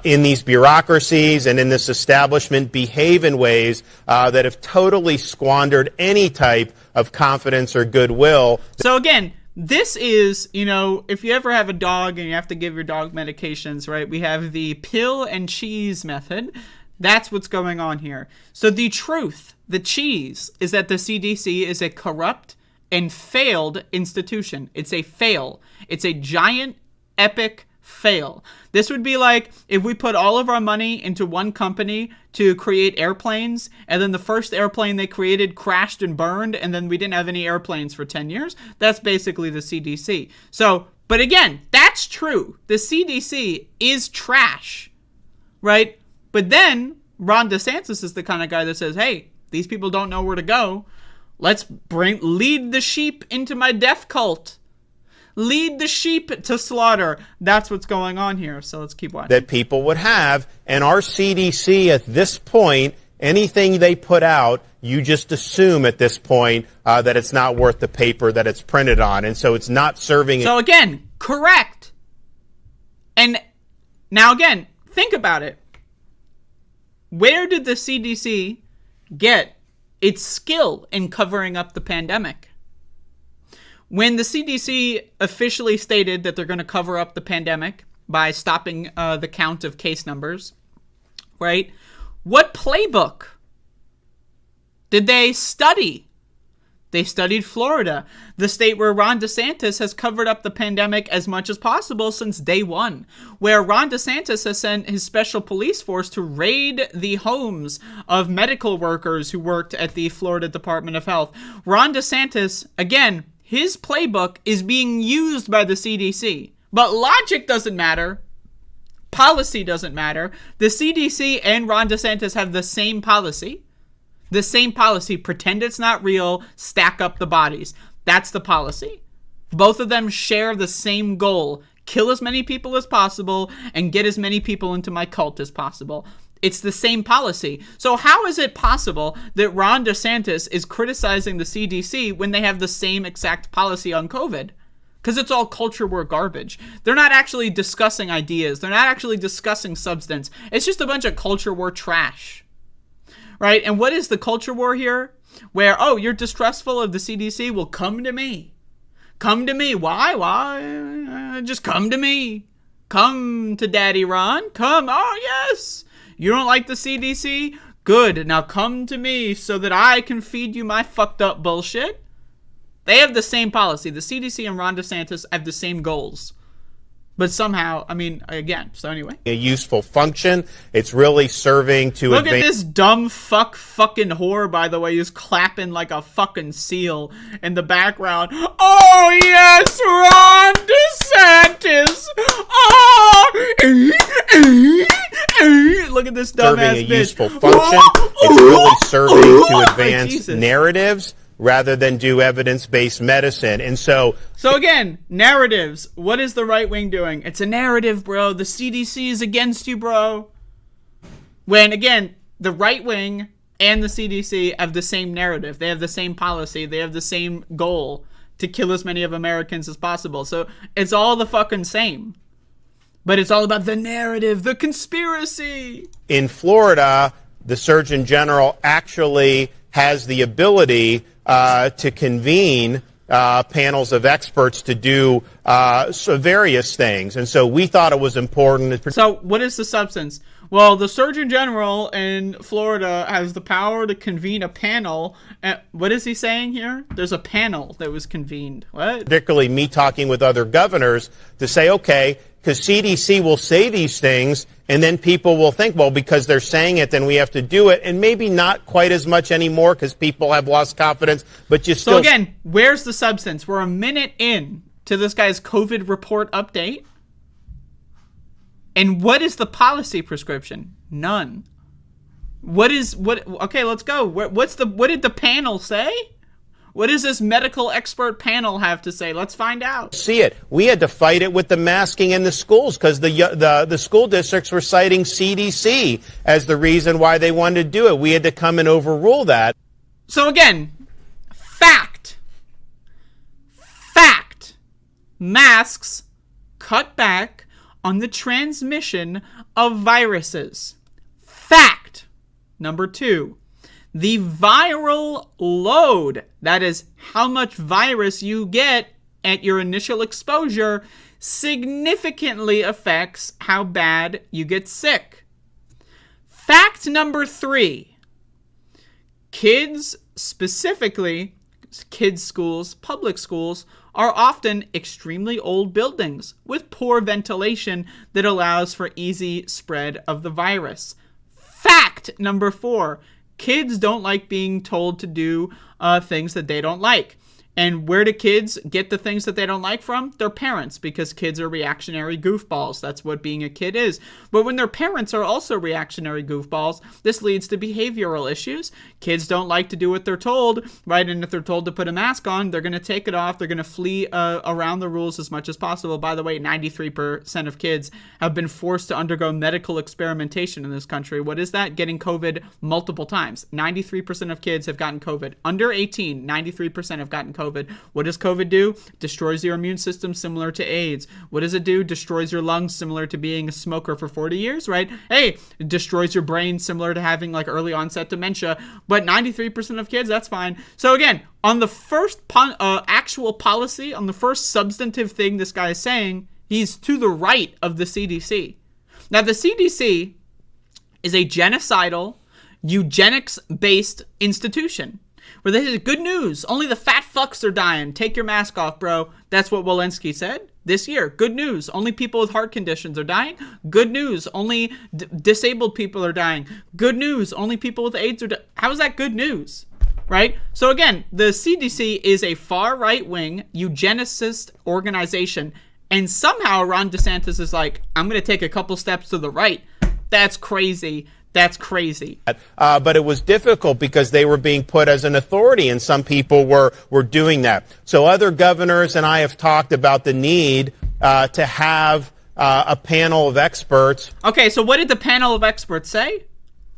in these bureaucracies and in this establishment behave in ways that have totally squandered any type of confidence or goodwill. So again, this is, you know, if you ever have a dog and you have to give your dog medications, right? We have the pill and cheese method. That's what's going on here. So the truth, the cheese, is that the CDC is a corrupt and failed institution. It's a fail. It's a giant, epic fail. This would be like if we put all of our money into one company to create airplanes, and then the first airplane they created crashed and burned, and then we didn't have any airplanes for 10 years. That's basically the CDC. So, but again, that's true. The CDC is trash, right? But then Ron DeSantis is the kind of guy that says, hey, these people don't know where to go. Let's lead the sheep into my death cult. Lead the sheep to slaughter. That's what's going on here. So let's keep watching. That people would have, and our CDC at this point, anything they put out, you just assume at this point that it's not worth the paper that it's printed on, and so it's not serving. So again, correct. And now again, think about it. Where did the CDC get its skill in covering up the pandemic? When the CDC officially stated that they're going to cover up the pandemic by stopping the count of case numbers, right? What playbook did they study? They studied Florida, the state where Ron DeSantis has covered up the pandemic as much as possible since day one, where Ron DeSantis has sent his special police force to raid the homes of medical workers who worked at the Florida Department of Health. Ron DeSantis, again, his playbook is being used by the CDC, but logic doesn't matter. Policy doesn't matter. The CDC and Ron DeSantis have the same policy. The same policy, pretend it's not real, stack up the bodies. That's the policy. Both of them share the same goal. Kill as many people as possible and get as many people into my cult as possible. It's the same policy. So how is it possible that Ron DeSantis is criticizing the CDC when they have the same exact policy on COVID? Because it's all culture war garbage. They're not actually discussing ideas. They're not actually discussing substance. It's just a bunch of culture war trash. Right? And what is the culture war here? Where, oh, you're distrustful of the CDC? Well, come to me. Come to me. Why? Just come to me. Come to Daddy Ron. Come. Oh, yes. You don't like the CDC? Good. Now come to me so that I can feed you my fucked up bullshit. They have the same policy. The CDC and Ron DeSantis have the same goals. But somehow, I mean, again, so anyway. A useful function. It's really serving to Look at this dumb fucking whore, by the way, who's clapping like a fucking seal in the background. Oh, yes, Ron DeSantis. Oh, look at this dumbass a bitch. useful function. It's really serving to advance Jesus. narratives rather than do evidence-based medicine. And so again, narratives. What is the right wing doing? It's a narrative, bro. The CDC is against you, bro. When, again, the right wing and the CDC have the same narrative. They have the same policy. They have the same goal to kill as many of Americans as possible. So it's all the fucking same. But it's all about the narrative, the conspiracy. in Florida, the Surgeon General actually has the ability to convene panels of experts to do various things. And so we thought it was important. So what is the substance? Well, the Surgeon General in Florida has the power to convene a panel. What is he saying here? There's a panel that was convened. What? Particularly me talking with other governors to say, okay, because CDC will say these things, and then people will think, well, because they're saying it, then we have to do it. And maybe not quite as much anymore because people have lost confidence, but you still... So again, where's the substance? We're a minute in to this guy's COVID report update. And what is the policy prescription? None. Okay, let's go. What did the panel say? What does this medical expert panel have to say? Let's find out. See it. We had to fight it with the masking in the schools because the school districts were citing CDC as the reason why they wanted to do it. We had to come and overrule that. So again, fact. Masks cut back on the transmission of viruses. Fact. Number 2. The viral load, that is how much virus you get at your initial exposure, significantly affects how bad you get sick. Fact number 3. Kids, specifically kids' schools, public schools, are often extremely old buildings with poor ventilation that allows for easy spread of the virus. Fact number 4. Kids don't like being told to do things that they don't like. And where do kids get the things that they don't like from? Their parents, because kids are reactionary goofballs. That's what being a kid is. But when their parents are also reactionary goofballs, this leads to behavioral issues. Kids don't like to do what they're told, right? And if they're told to put a mask on, they're going to take it off. They're going to flee around the rules as much as possible. By the way, 93% of kids have been forced to undergo medical experimentation in this country. What is that? Getting COVID multiple times. 93% of kids have gotten COVID. Under 18, 93% have gotten COVID. What does COVID do? Destroys your immune system, similar to AIDS. What does it do? Destroys your lungs, similar to being a smoker for 40 years, right? Hey, it destroys your brain, similar to having like early onset dementia. But 93% of kids, that's fine. So again, on the first actual policy, on the first substantive thing this guy is saying, he's to the right of the CDC. Now, the CDC is a genocidal, eugenics-based institution. Where they said, good news, only the fat fucks are dying. Take your mask off, bro. That's what Walensky said this year. Good news, only people with heart conditions are dying. Good news, only disabled people are dying. Good news, only people with AIDS are dying. How is that good news? Right? So again, the CDC is a far right-wing eugenicist organization. And somehow Ron DeSantis is like, I'm going to take a couple steps to the right. That's crazy. That's crazy. But it was difficult because they were being put as an authority, and some people were doing that. So other governors and I have talked about the need to have a panel of experts. Okay, so what did the panel of experts say?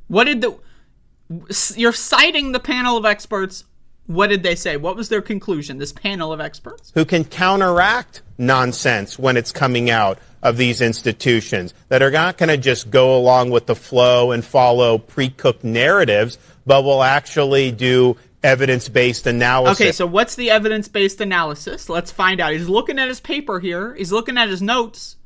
You're citing the panel of experts. What did they say? What was their conclusion, this panel of experts? Who can counteract nonsense when it's coming out of these institutions, that are not going to just go along with the flow and follow pre-cooked narratives, but will actually do evidence-based analysis. Okay, so what's the evidence-based analysis? Let's find out. He's looking at his paper here. He's looking at his notes.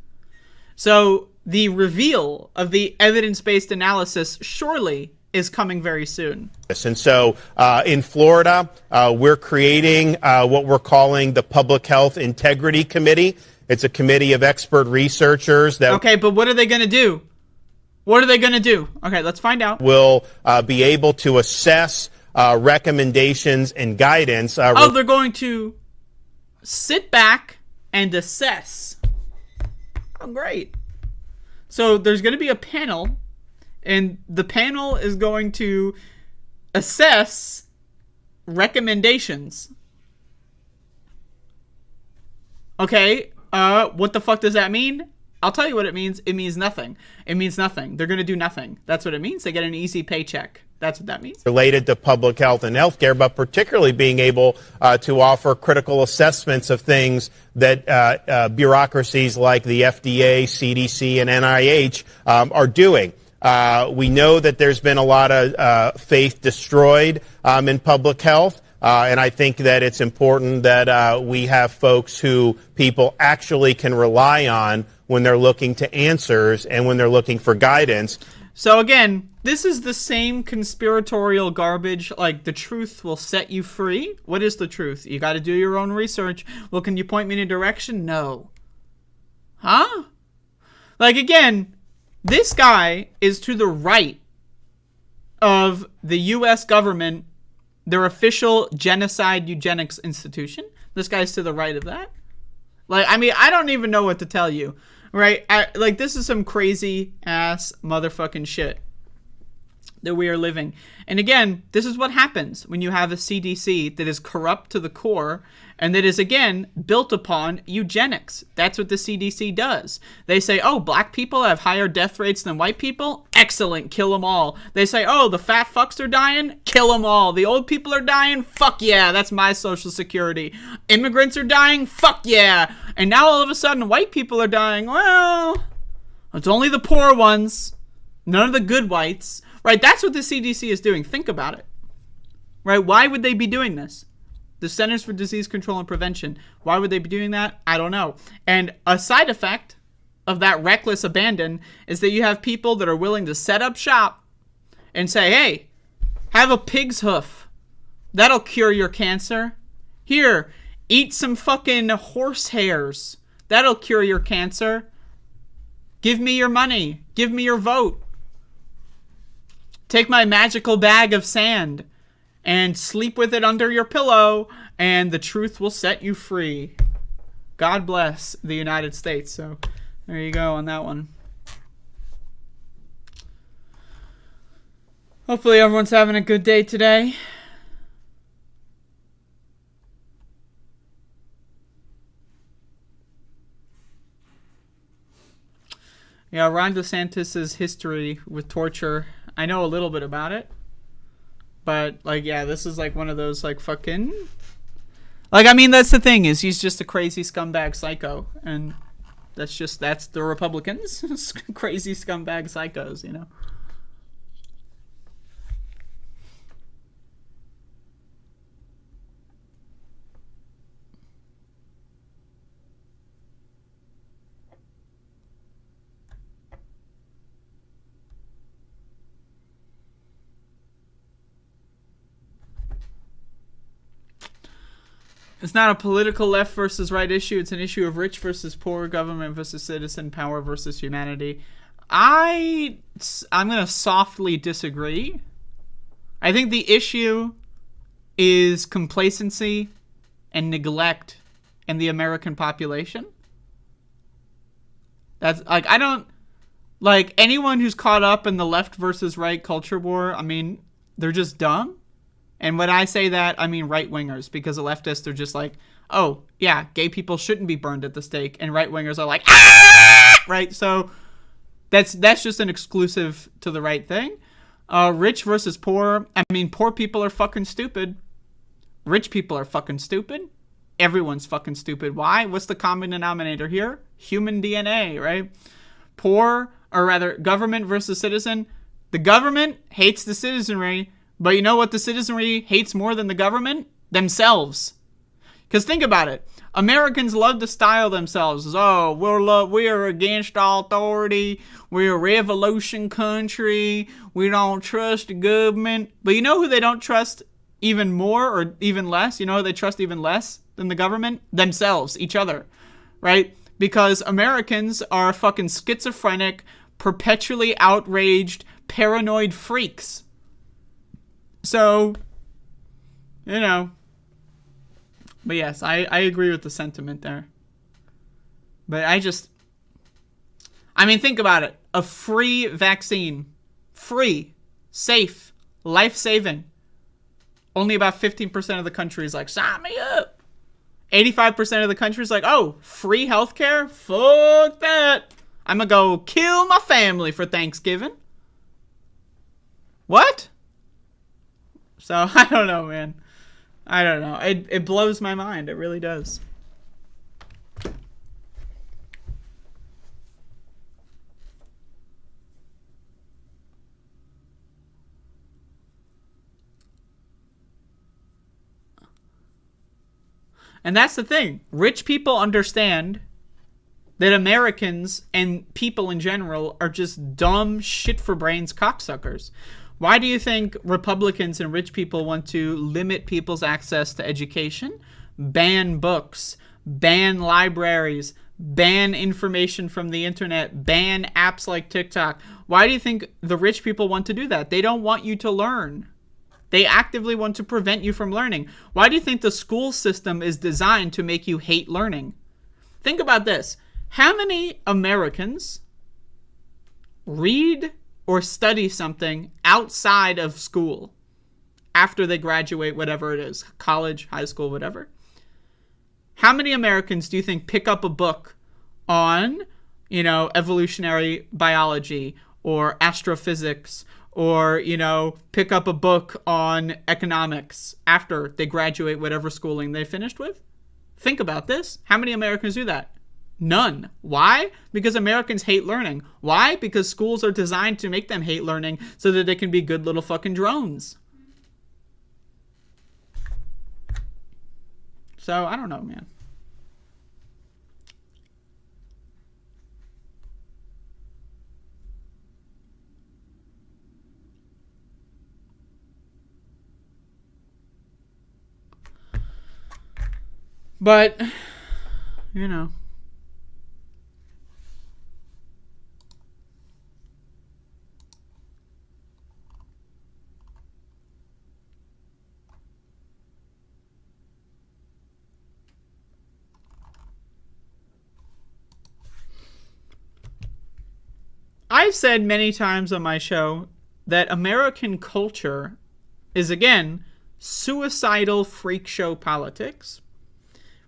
So the reveal of the evidence-based analysis surely is coming very soon. And so in Florida, we're creating what we're calling the Public Health Integrity Committee. It's a committee of expert researchers that... Okay, but what are they going to do? What are they going to do? Okay, let's find out. Will be able to assess recommendations and guidance. They're going to sit back and assess. Oh, great. So there's going to be a panel, And the panel is going to assess recommendations. Okay, what the fuck does that mean? I'll tell you what it means. It means nothing. It means nothing. They're going to do nothing. That's what it means. They get an easy paycheck. That's what that means. Related to public health and healthcare, but particularly being able to offer critical assessments of things that bureaucracies like the FDA, CDC, and NIH are doing. We know that there's been a lot of faith destroyed in public health. And I think that it's important that we have folks who people actually can rely on when they're looking to answers and when they're looking for guidance. So again, this is the same conspiratorial garbage, like the truth will set you free. What is the truth? You got to do your own research. Well, can you point me in a direction? No. Huh? Like, again, this guy is to the right of the U.S. government, their official genocide eugenics institution. This guy's to the right of that. Like, I mean, I don't even know what to tell you, right? Like, this is some crazy ass motherfucking shit that we are living. And again, this is what happens when you have a CDC that is corrupt to the core and that is, again, built upon eugenics. That's what the CDC does. They say, oh, black people have higher death rates than white people? Excellent, kill them all. They say, oh, the fat fucks are dying? Kill them all. The old people are dying? Fuck yeah, that's my social security. Immigrants are dying? Fuck yeah. And now all of a sudden white people are dying. Well, it's only the poor ones. None of the good whites. Right, that's what the CDC is doing. Think about it. Right, why would they be doing this? The Centers for Disease Control and Prevention. Why would they be doing that? I don't know. And a side effect of that reckless abandon is that you have people that are willing to set up shop and say, hey, have a pig's hoof. That'll cure your cancer. Here, eat some fucking horse hairs. That'll cure your cancer. Give me your money. Give me your vote. Take my magical bag of sand and sleep with it under your pillow, and the truth will set you free. God bless the United States. So there you go on that one. Hopefully everyone's having a good day today. Yeah, Ron DeSantis' history with torture, I know a little bit about it. But, like, yeah, this is, like, one of those, like, fucking... Like, I mean, that's the thing, is he's just a crazy scumbag psycho. And that's the Republicans. Crazy scumbag psychos, you know? It's not a political left versus right issue. It's an issue of rich versus poor, government versus citizen, power versus humanity. I'm going to softly disagree. I think the issue is complacency and neglect in the American population. That's like, I don't like anyone who's caught up in the left versus right culture war. I mean, they're just dumb. And when I say that, I mean right-wingers, because the leftists are just like, oh, yeah, gay people shouldn't be burned at the stake. And right-wingers are like, ah! Right? So that's just an exclusive to the right thing. Rich versus poor. I mean, poor people are fucking stupid. Rich people are fucking stupid. Everyone's fucking stupid. Why? What's the common denominator here? Human DNA, right? Poor, or rather, government versus citizen. The government hates the citizenry. But you know what the citizenry hates more than the government? Themselves. Because think about it. Americans love to style themselves as, oh, we're against authority. We're a revolution country. We don't trust the government. But you know who they don't trust even more or even less? You know who they trust even less than the government? Themselves, each other, right? Because Americans are fucking schizophrenic, perpetually outraged, paranoid freaks. So, you know, but yes, I agree with the sentiment there. But I mean, think about it. A free vaccine free, safe, life-saving. Only about 15% of the country is like, sign me up. 85% of the country is like, oh, free healthcare? Fuck that. I'm going to go kill my family for Thanksgiving. What? So, I don't know, man. I don't know. It blows my mind. It really does. And that's the thing. Rich people understand that Americans and people in general are just dumb shit-for-brains cocksuckers. Why do you think Republicans and rich people want to limit people's access to education, ban books, ban libraries, ban information from the internet, ban apps like TikTok? Why do you think the rich people want to do that? They don't want you to learn. They actively want to prevent you from learning. Why do you think the school system is designed to make you hate learning? Think about this. How many Americans read or study something outside of school after they graduate, whatever it is, college, high school, whatever? How many Americans do you think pick up a book on, evolutionary biology or astrophysics, or, pick up a book on economics after they graduate whatever schooling they finished with? Think about this. How many Americans do that? None. Why? Because Americans hate learning. Why? Because schools are designed to make them hate learning so that they can be good little fucking drones. So, I don't know, man. But, I've said many times on my show that American culture is, again, suicidal freak show politics.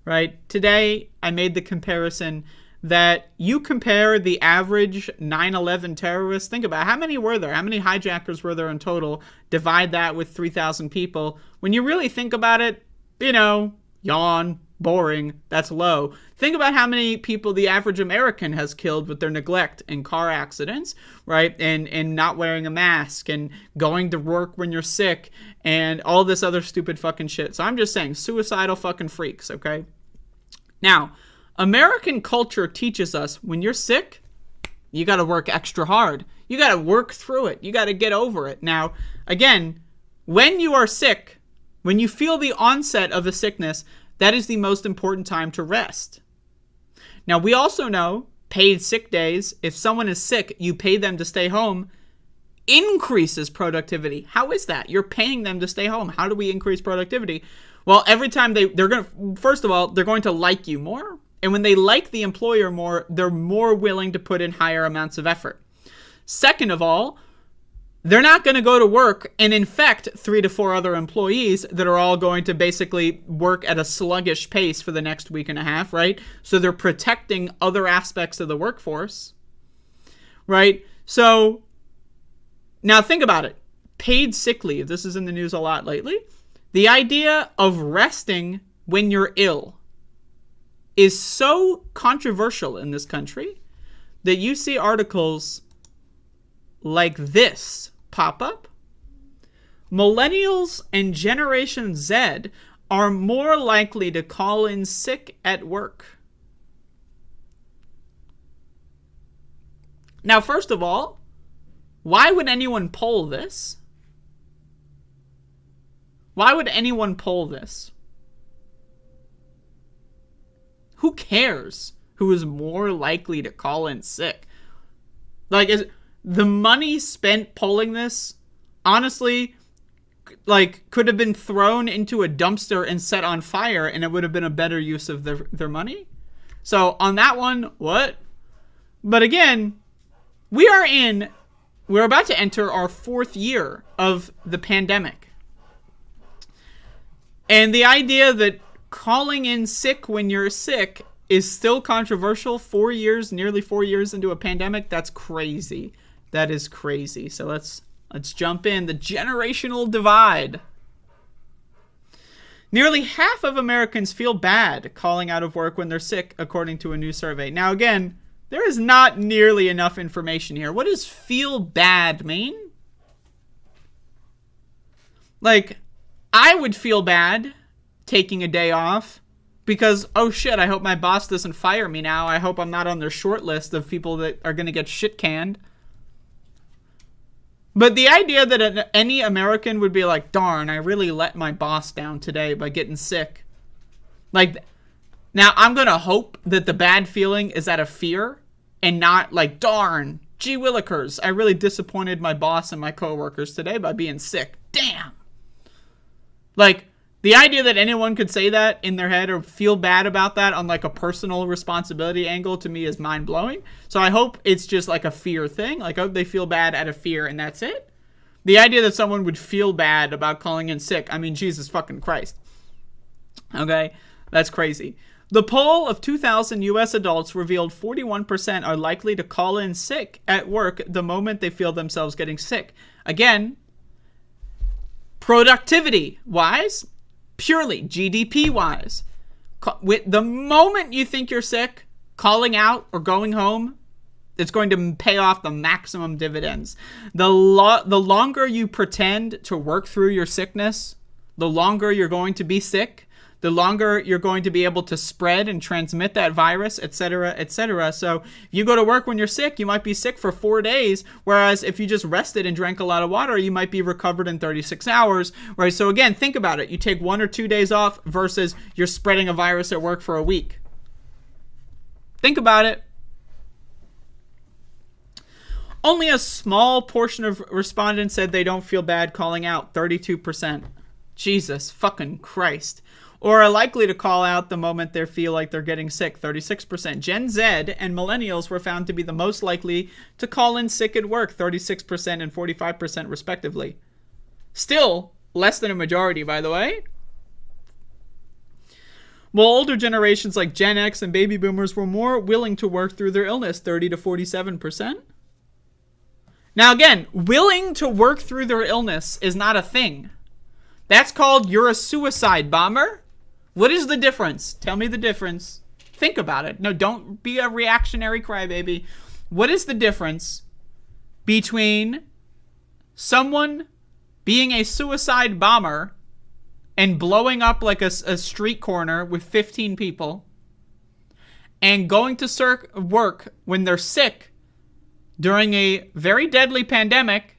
Right? Today, I made the comparison that you compare the average 9/11 terrorist. Think about it. How many were there? How many hijackers were there in total? Divide that with 3,000 people. When you really think about it, yawn, boring, that's low. Think about how many people the average American has killed with their neglect in car accidents, right? And not wearing a mask and going to work when you're sick and all this other stupid fucking shit. So I'm just saying, suicidal fucking freaks, okay? Now, American culture teaches us when you're sick, you got to work extra hard. You got to work through it. You got to get over it. Now, again, when you are sick, when you feel the onset of a sickness, that is the most important time to rest. Now, we also know paid sick days, if someone is sick, you pay them to stay home, increases productivity. How is that? You're paying them to stay home. How do we increase productivity? Well, every time they're going to, first of all, they're going to like you more. And when they like the employer more, they're more willing to put in higher amounts of effort. Second of all, they're not going to go to work and infect 3 to 4 other employees that are all going to basically work at a sluggish pace for the next week and a half, right? So they're protecting other aspects of the workforce, right? So now think about it. Paid sick leave. This is in the news a lot lately. The idea of resting when you're ill is so controversial in this country that you see articles like this pop up. Millennials and Generation Z are more likely to call in sick at work. Now, first of all, why would anyone poll this? Why would anyone poll this? Who cares who is more likely to call in sick? Like, is the money spent polling this, honestly, could have been thrown into a dumpster and set on fire, and it would have been a better use of their money. So on that one, what? But again, we are in we're about to enter our 4th year of the pandemic. And the idea that calling in sick when you're sick is still controversial 4 years, nearly 4 years into a pandemic, that's crazy. That is crazy. So let's jump in. The generational divide. Nearly half of Americans feel bad calling out of work when they're sick, according to a new survey. Now, again, there is not nearly enough information here. What does feel bad mean? Like, I would feel bad taking a day off because, oh shit, I hope my boss doesn't fire me now. I hope I'm not on their short list of people that are going to get shit canned. But the idea that any American would be like, darn, I really let my boss down today by getting sick. Like, now I'm going to hope that the bad feeling is out of fear and not like, darn, gee willikers, I really disappointed my boss and my coworkers today by being sick. Damn. Like, the idea that anyone could say that in their head or feel bad about that on like a personal responsibility angle to me is mind-blowing. So I hope it's just like a fear thing. Like, I hope they feel bad out of fear and that's it. The idea that someone would feel bad about calling in sick, I mean, Jesus fucking Christ. Okay? That's crazy. The poll of 2,000 U.S. adults revealed 41% are likely to call in sick at work the moment they feel themselves getting sick. Again, productivity-wise, purely GDP-wise, with the moment you think you're sick, calling out or going home, it's going to pay off the maximum dividends. The longer you pretend to work through your sickness, the longer you're going to be sick, the longer you're going to be able to spread and transmit that virus, etc., etc. So if you go to work when you're sick, you might be sick for 4 days, whereas if you just rested and drank a lot of water, you might be recovered in 36 hours, right? So again, think about it. You take 1 or 2 days off versus you're spreading a virus at work for a week. Think about it. Only a small portion of respondents said they don't feel bad calling out, 32%. Jesus fucking Christ. Or are likely to call out the moment they feel like they're getting sick, 36%. Gen Z and millennials were found to be the most likely to call in sick at work, 36% and 45% respectively. Still, less than a majority, by the way. While older generations like Gen X and baby boomers were more willing to work through their illness, 30 to 47%. Now again, willing to work through their illness is not a thing. That's called you're a suicide bomber. What is the difference? Tell me the difference. Think about it. No, don't be a reactionary crybaby. What is the difference between someone being a suicide bomber and blowing up like a street corner with 15 people and going to work when they're sick during a very deadly pandemic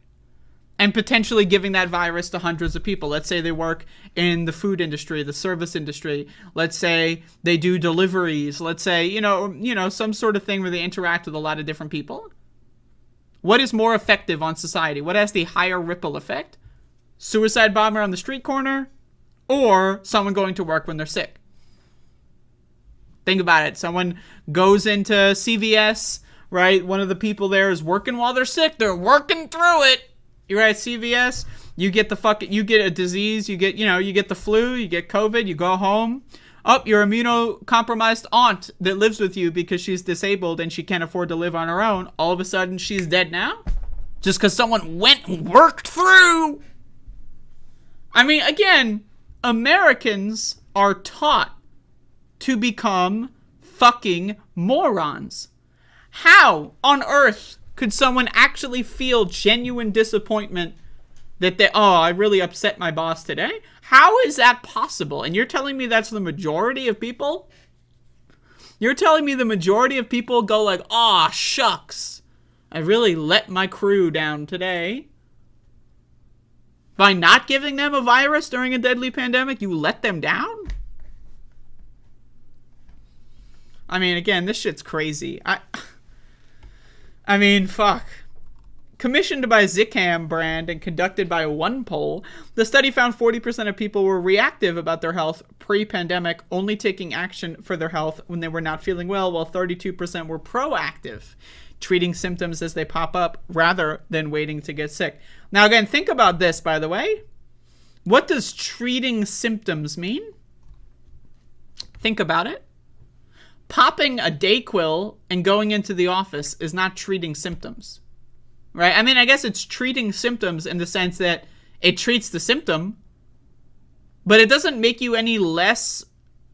and potentially giving that virus to hundreds of people? Let's say they work in the food industry, the service industry. Let's say they do deliveries. Let's say, you know, some sort of thing where they interact with a lot of different people. What is more effective on society? What has the higher ripple effect? Suicide bomber on the street corner or someone going to work when they're sick? Think about it. Someone goes into CVS, right? One of the people there is working while they're sick. They're working through it. You're at CVS, you get a disease, you get the flu, you get COVID, you go home. Your immunocompromised aunt that lives with you because she's disabled and she can't afford to live on her own, all of a sudden she's dead now? Just because someone went and worked through. I mean, again, Americans are taught to become fucking morons. How on earth could someone actually feel genuine disappointment that I really upset my boss today? How is that possible? And you're telling me that's the majority of people? You're telling me the majority of people go like, shucks, I really let my crew down today. By not giving them a virus during a deadly pandemic, you let them down? I mean, again, this shit's crazy. I mean, fuck. Commissioned by Zicam brand and conducted by OnePoll, the study found 40% of people were reactive about their health pre-pandemic, only taking action for their health when they were not feeling well, while 32% were proactive, treating symptoms as they pop up rather than waiting to get sick. Now, again, think about this, by the way. What does treating symptoms mean? Think about it. Popping a Dayquil and going into the office is not treating symptoms. Right? I mean, I guess it's treating symptoms in the sense that it treats the symptom, but it doesn't make you any less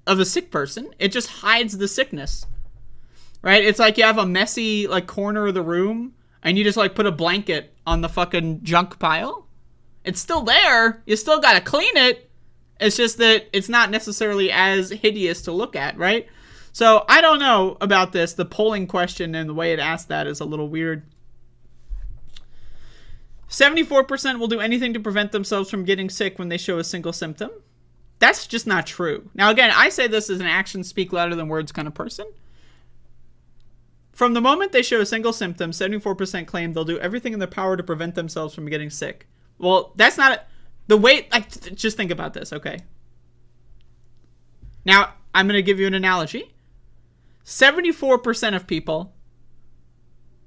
of a sick person. It just hides the sickness. Right? It's like you have a messy, like, corner of the room, and you just, like, put a blanket on the fucking junk pile. It's still there. You still gotta clean it. It's just that it's not necessarily as hideous to look at, right? So, I don't know about this. The polling question and the way it asked that is a little weird. 74% will do anything to prevent themselves from getting sick when they show a single symptom. That's just not true. Now, again, I say this as an actions speak louder than words kind of person. From the moment they show a single symptom, 74% claim they'll do everything in their power to prevent themselves from getting sick. Well, that's not the way. Just think about this, okay? Now, I'm going to give you an analogy. 74% of people,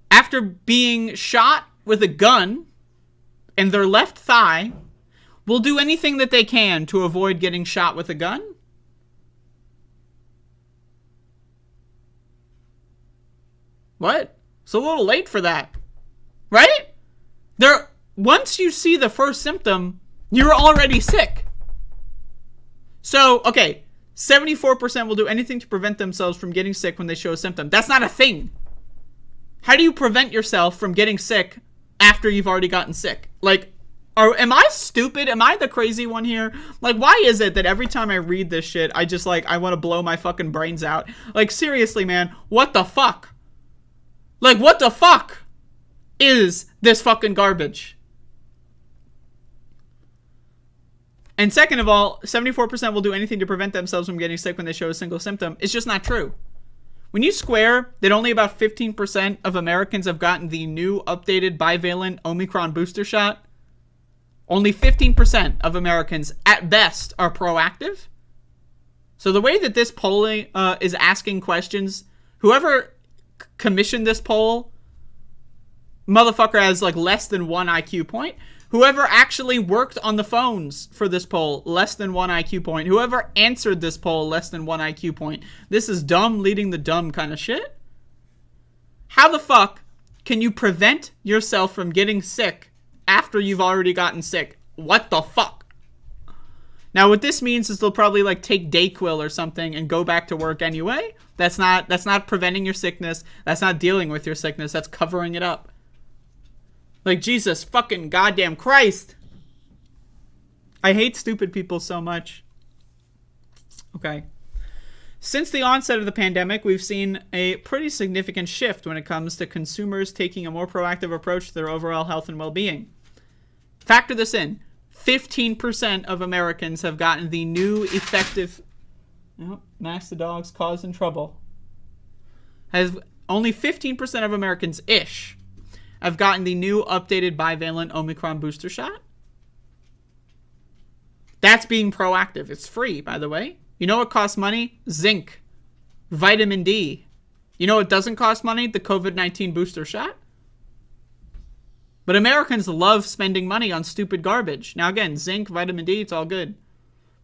after being shot with a gun in their left thigh, will do anything that they can to avoid getting shot with a gun. What? It's a little late for that. Right? Once you see the first symptom, you're already sick. So, okay, 74% will do anything to prevent themselves from getting sick when they show a symptom. That's not a thing. How do you prevent yourself from getting sick after you've already gotten sick? Like, am I stupid? Am I the crazy one here? Like, why is it that every time I read this shit, I just, like, I want to blow my fucking brains out? Like, seriously, man, what the fuck? Like, what the fuck is this fucking garbage? And second of all, 74% will do anything to prevent themselves from getting sick when they show a single symptom. It's just not true. When you square that only about 15% of Americans have gotten the new updated bivalent Omicron booster shot, only 15% of Americans at best are proactive. So the way that this polling is asking questions, whoever commissioned this poll, motherfucker has like less than 1 IQ point. Whoever actually worked on the phones for this poll, less than 1 IQ point. Whoever answered this poll, less than 1 IQ point. This is dumb leading the dumb kind of shit. How the fuck can you prevent yourself from getting sick after you've already gotten sick? What the fuck? Now, what this means is they'll probably like take Dayquil or something and go back to work anyway. That's not preventing your sickness. That's not dealing with your sickness. That's covering it up. Like, Jesus fucking goddamn Christ. I hate stupid people so much. Okay. Since the onset of the pandemic, we've seen a pretty significant shift when it comes to consumers taking a more proactive approach to their overall health and well-being. Factor this in. 15% of Americans have gotten the new effective... Oh, Max the dog's causing trouble. Only 15% of Americans-ish have gotten the new updated bivalent Omicron booster shot. That's being proactive. It's free, by the way. You know what costs money? Zinc. Vitamin D. You know what doesn't cost money? The COVID-19 booster shot. But Americans love spending money on stupid garbage. Now again, zinc, vitamin D, it's all good.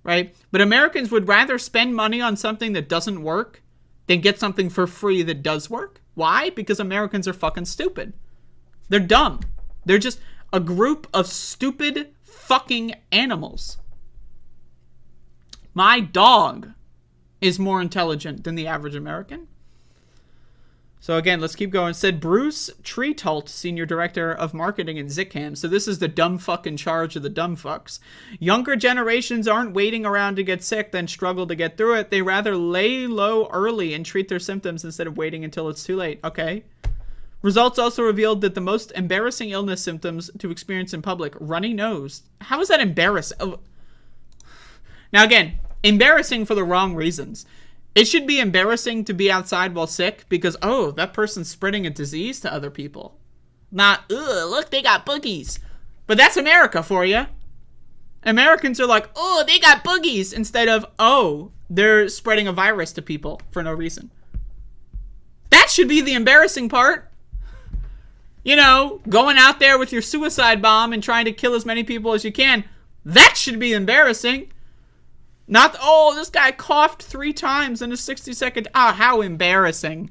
Right? But Americans would rather spend money on something that doesn't work than get something for free that does work. Why? Because Americans are fucking stupid. They're dumb. They're just a group of stupid fucking animals. My dog is more intelligent than the average American. So again, let's keep going. Said Bruce Treetalt, Senior Director of Marketing in Zicam. So this is the dumb fuck in charge of the dumb fucks. Younger generations aren't waiting around to get sick, then struggle to get through it. They rather lay low early and treat their symptoms instead of waiting until it's too late. Okay. Results also revealed that the most embarrassing illness symptoms to experience in public, runny nose. How is that embarrassing? Oh. Now again, embarrassing for the wrong reasons. It should be embarrassing to be outside while sick because, oh, that person's spreading a disease to other people. Not, ugh, look, they got boogies. But that's America for you. Americans are like, oh, they got boogies, instead of, oh, they're spreading a virus to people for no reason. That should be the embarrassing part. You know, going out there with your suicide bomb and trying to kill as many people as you can. That should be embarrassing. Not, oh, this guy coughed 3 times in a 60-second. Ah, how embarrassing.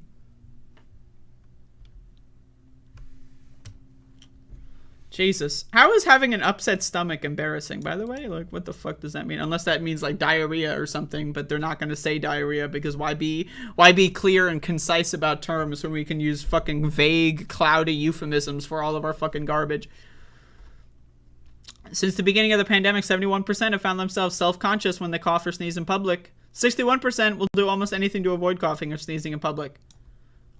Jesus. How is having an upset stomach embarrassing, by the way? Like, what the fuck does that mean? Unless that means, like, diarrhea or something, but they're not going to say diarrhea, because why be clear and concise about terms when we can use fucking vague, cloudy euphemisms for all of our fucking garbage? Since the beginning of the pandemic, 71% have found themselves self-conscious when they cough or sneeze in public. 61% will do almost anything to avoid coughing or sneezing in public.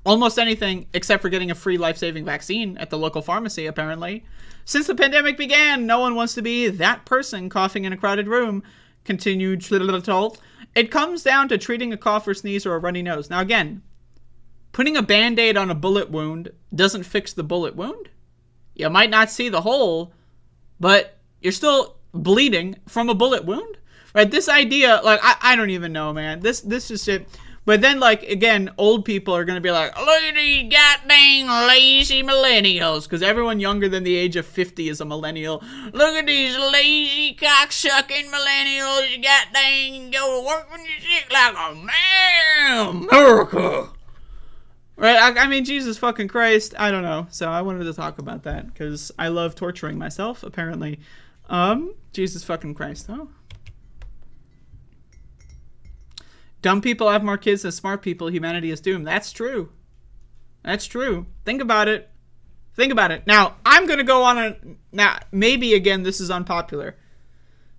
Almost anything, except for getting a free life-saving vaccine at the local pharmacy, apparently. Since the pandemic began, no one wants to be that person coughing in a crowded room, continued Schlittle. It comes down to treating a cough or sneeze or a runny nose. Now again, putting a Band-Aid on a bullet wound doesn't fix the bullet wound. You might not see the hole, but you're still bleeding from a bullet wound, right? This idea, like, I don't even know, man. This is shit. But then, like, again, old people are going to be like, look at these goddamn lazy millennials, because everyone younger than the age of 50 is a millennial. Look at these lazy cocksucking millennials. You goddamn go to work when you're sick like a man. America. Right? I mean, Jesus fucking Christ. I don't know. So I wanted to talk about that, because I love torturing myself, apparently. Jesus fucking Christ. Oh. Dumb people have more kids than smart people. Humanity is doomed. That's true. That's true. Think about it. Think about it. Now, I'm going to go on a... Now, maybe, again, this is unpopular.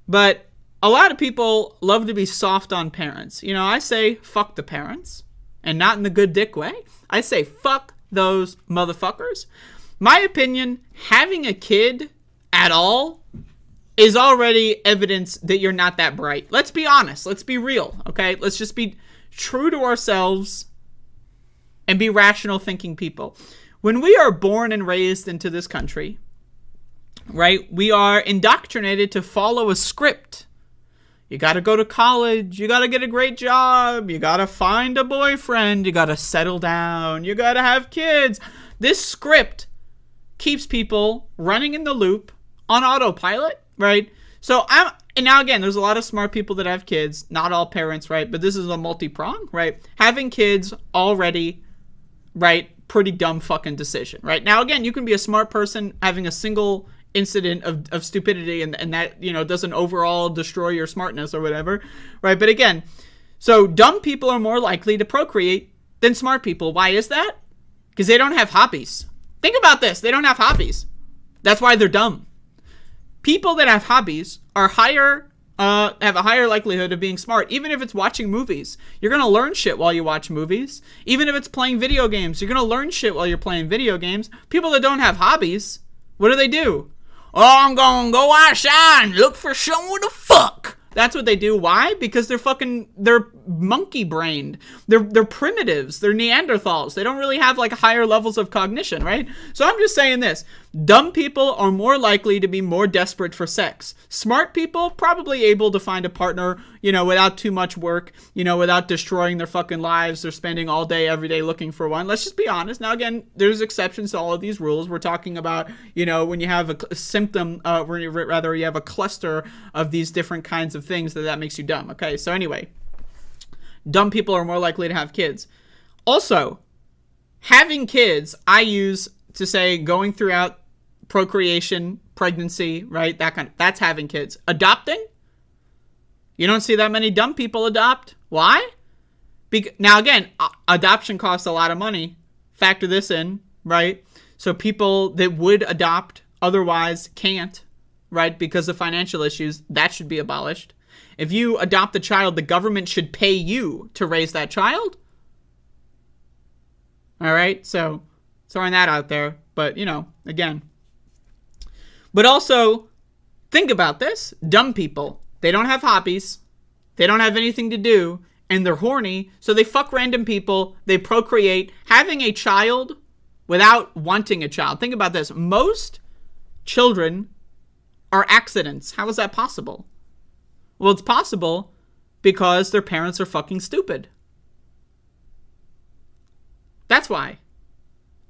But a lot of people love to be soft on parents. You know, I say, fuck the parents. And not in the good dick way. I say, fuck those motherfuckers. My opinion, having a kid at all is already evidence that you're not that bright. Let's be honest. Let's be real, okay? Let's just be true to ourselves and be rational thinking people. When we are born and raised into this country, right, we are indoctrinated to follow a script. You got to go to college. You got to get a great job. You got to find a boyfriend. You got to settle down. You got to have kids. This script keeps people running in the loop on autopilot. Right? So and now again, there's a lot of smart people that have kids, not all parents, right? But this is a multi-prong, right? Having kids already, right? Pretty dumb fucking decision, right? Now again, you can be a smart person having a single incident of stupidity and that, you know, doesn't overall destroy your smartness or whatever, right? But again, so dumb people are more likely to procreate than smart people. Why is that? Because they don't have hobbies. Think about this. They don't have hobbies. That's why they're dumb. People that have hobbies are have a higher likelihood of being smart, even if it's watching movies. You're going to learn shit while you watch movies. Even if it's playing video games, you're going to learn shit while you're playing video games. People that don't have hobbies, what do? Oh, I'm going to go outside and look for someone to fuck. That's what they do. Why? Because they're monkey brained. They're primitives. They're Neanderthals. They don't really have like higher levels of cognition, right? So I'm just saying this. Dumb people are more likely to be more desperate for sex. Smart people probably able to find a partner, you know, without too much work, you know, without destroying their fucking lives. They're spending all day, every day looking for one. Let's just be honest. Now, again, there's exceptions to all of these rules. We're talking about, you know, when you have a symptom, rather you have a cluster of these different kinds of things that makes you dumb. Okay, so anyway, dumb people are more likely to have kids. Also, having kids, I use to say going throughout procreation, pregnancy, right? That's having kids. Adopting? You don't see that many dumb people adopt. Why? Now again, adoption costs a lot of money. Factor this in, right? So people that would adopt otherwise can't, right? Because of financial issues, that should be abolished. If you adopt a child, the government should pay you to raise that child. All right? So throwing that out there. But, you know, again. But also, think about this. Dumb people. They don't have hobbies. They don't have anything to do. And they're horny. So they fuck random people. They procreate. Having a child without wanting a child. Think about this. Most children are accidents. How is that possible? Well, it's possible because their parents are fucking stupid. That's why.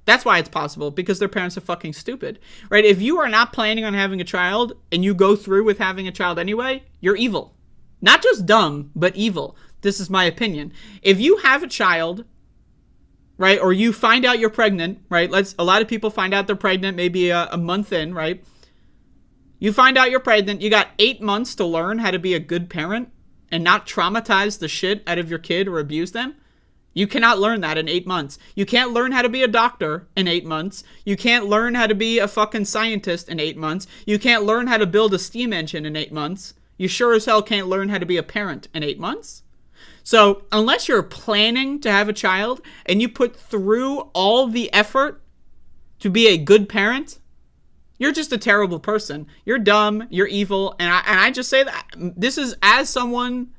That's why it's possible, because their parents are fucking stupid, right? If you are not planning on having a child and you go through with having a child anyway, you're evil. Not just dumb, but evil. This is my opinion. If you have a child, right, or you find out you're pregnant, right? A lot of people find out they're pregnant maybe a month in, right? You find out you're pregnant, you got 8 months to learn how to be a good parent and not traumatize the shit out of your kid or abuse them. You cannot learn that in 8 months. You can't learn how to be a doctor in 8 months. You can't learn how to be a fucking scientist in 8 months. You can't learn how to build a steam engine in 8 months. You sure as hell can't learn how to be a parent in 8 months. So unless you're planning to have a child and you put through all the effort to be a good parent, you're just a terrible person. You're dumb. You're evil. And I just say that this is as someone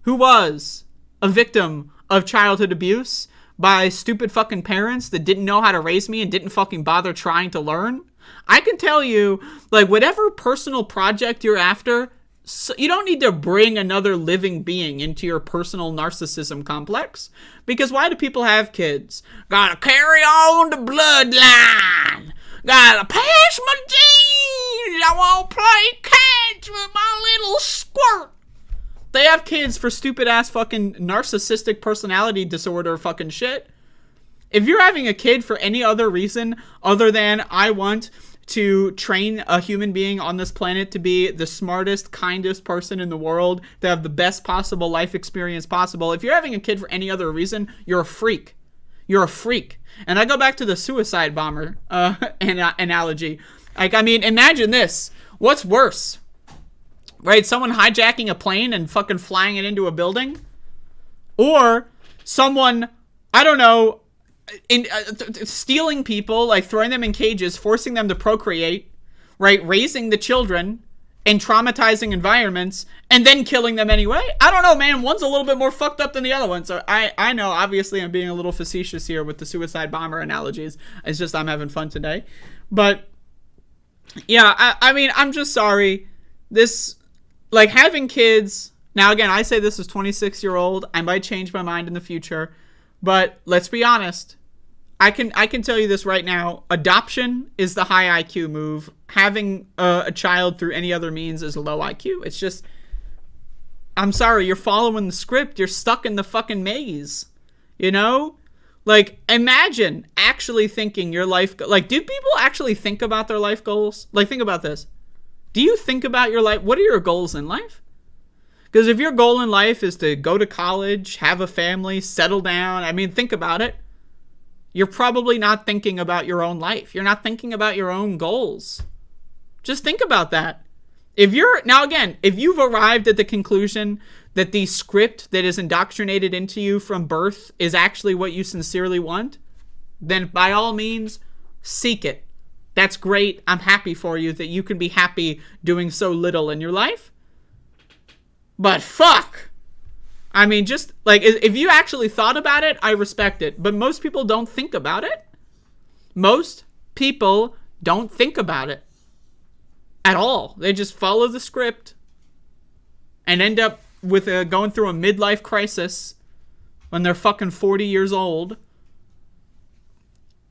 who was a victim of childhood abuse by stupid fucking parents that didn't know how to raise me and didn't fucking bother trying to learn. I can tell you, like, whatever personal project you're after, so you don't need to bring another living being into your personal narcissism complex. Because why do people have kids? Gotta carry on the bloodline. Gotta pass my genes. I won't play catch with my little squirt. They have kids for stupid ass fucking narcissistic personality disorder fucking shit. If you're having a kid for any other reason other than I want to train a human being on this planet to be the smartest, kindest person in the world, to have the best possible life experience possible, if you're having a kid for any other reason, you're a freak. You're a freak. And I go back to the suicide bomber analogy. Like, I mean, imagine this. What's worse? Right? Someone hijacking a plane and fucking flying it into a building? Or someone, I don't know, stealing people, like throwing them in cages, forcing them to procreate, right? Raising the children in traumatizing environments, and then killing them anyway? I don't know, man. One's a little bit more fucked up than the other one. So I know, obviously, I'm being a little facetious here with the suicide bomber analogies. It's just I'm having fun today. But, yeah, I mean, I'm just sorry. This, like, having kids... Now, again, I say this as 26-year-old. I might change my mind in the future. But let's be honest. I can tell you this right now. Adoption is the high IQ move. Having a child through any other means is low IQ. It's just... I'm sorry, you're following the script. You're stuck in the fucking maze. You know? Like, imagine actually thinking your life... Like, do people actually think about their life goals? Like, think about this. Do you think about your life? What are your goals in life? Because if your goal in life is to go to college, have a family, settle down, I mean, think about it. You're probably not thinking about your own life. You're not thinking about your own goals. Just think about that. Now again, if you've arrived at the conclusion that the script that is indoctrinated into you from birth is actually what you sincerely want, then by all means, seek it. That's great. I'm happy for you that you can be happy doing so little in your life. But fuck. I mean, just, like, if you actually thought about it, I respect it. But most people don't think about it. Most people don't think about it at all. They just follow the script and end up with going through a midlife crisis when they're fucking 40 years old.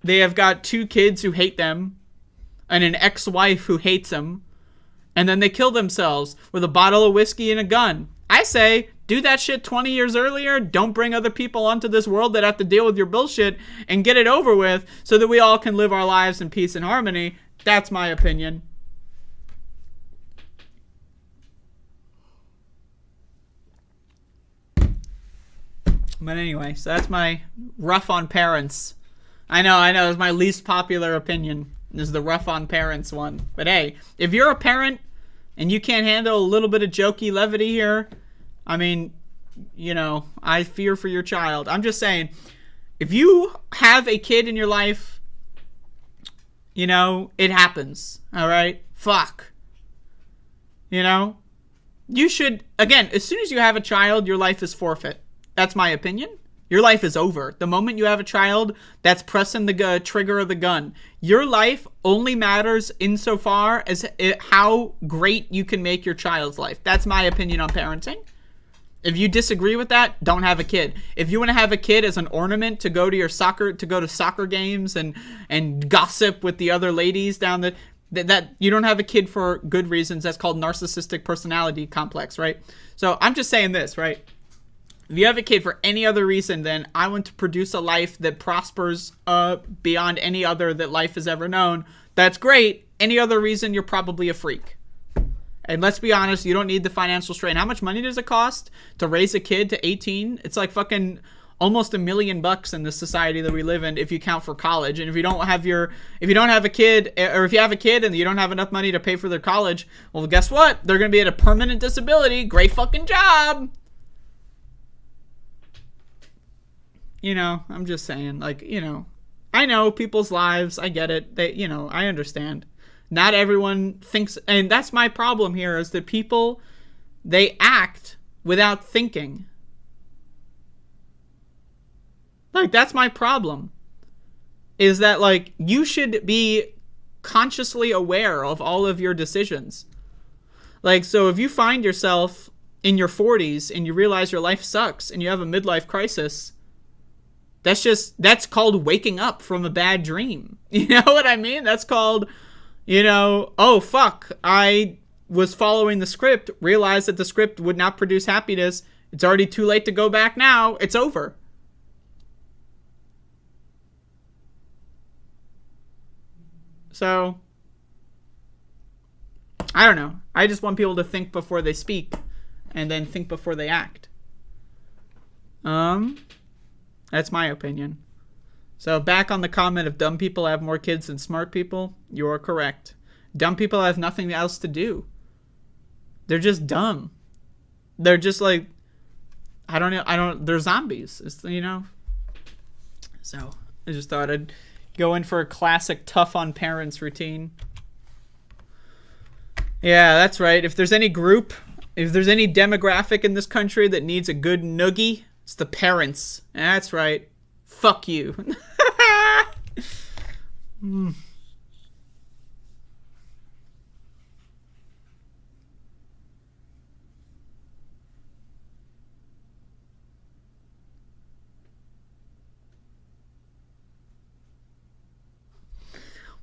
They have got 2 kids who hate them and an ex-wife who hates them. And then they kill themselves with a bottle of whiskey and a gun. I say, do that shit 20 years earlier. Don't bring other people onto this world that have to deal with your bullshit, and get it over with so that we all can live our lives in peace and harmony. That's my opinion. But anyway, so that's my rough on parents. I know, it's my least popular opinion. Is the rough on parents one. But hey, if you're a parent and you can't handle a little bit of jokey levity here, I mean, you know, I fear for your child. I'm just saying, if you have a kid in your life, you know, it happens. All right? Fuck. You know? You should, again, as soon as you have a child, your life is forfeit. That's my opinion. Your life is over. The moment you have a child, that's pressing the trigger of the gun. Your life only matters insofar as how great you can make your child's life. That's my opinion on parenting. If you disagree with that, don't have a kid. If you want to have a kid as an ornament to go to soccer games and gossip with the other ladies down that you don't have a kid for good reasons. That's called narcissistic personality complex, right? So I'm just saying this, right? If you have a kid for any other reason than I want to produce a life that prospers beyond any other that life has ever known, that's great. Any other reason, you're probably a freak. And let's be honest, you don't need the financial strain. How much money does it cost to raise a kid to 18? It's like fucking almost $1 million in the society that we live in if you count for college. And if you don't have a kid, or if you have a kid and you don't have enough money to pay for their college, well, guess what? They're going to be at a permanent disability. Great fucking job. You know, I'm just saying, like, you know, I know people's lives. I get it. They, you know, I understand. Not everyone thinks, and that's my problem here, is that people, they act without thinking. Like, that's my problem. Is that, like, you should be consciously aware of all of your decisions. Like, so if you find yourself in your 40s and you realize your life sucks and you have a midlife crisis, that's called waking up from a bad dream. You know what I mean? That's called, you know, oh, fuck, I was following the script, realized that the script would not produce happiness. It's already too late to go back now. It's over. So, I don't know. I just want people to think before they speak and then think before they act. That's my opinion. So back on the comment of dumb people have more kids than smart people, you're correct. Dumb people have nothing else to do. They're just dumb. They're just like, I don't know, they're zombies, you know? So I just thought I'd go in for a classic tough on parents routine. Yeah, that's right. If there's any demographic in this country that needs a good noogie, it's the parents. That's right. Fuck you.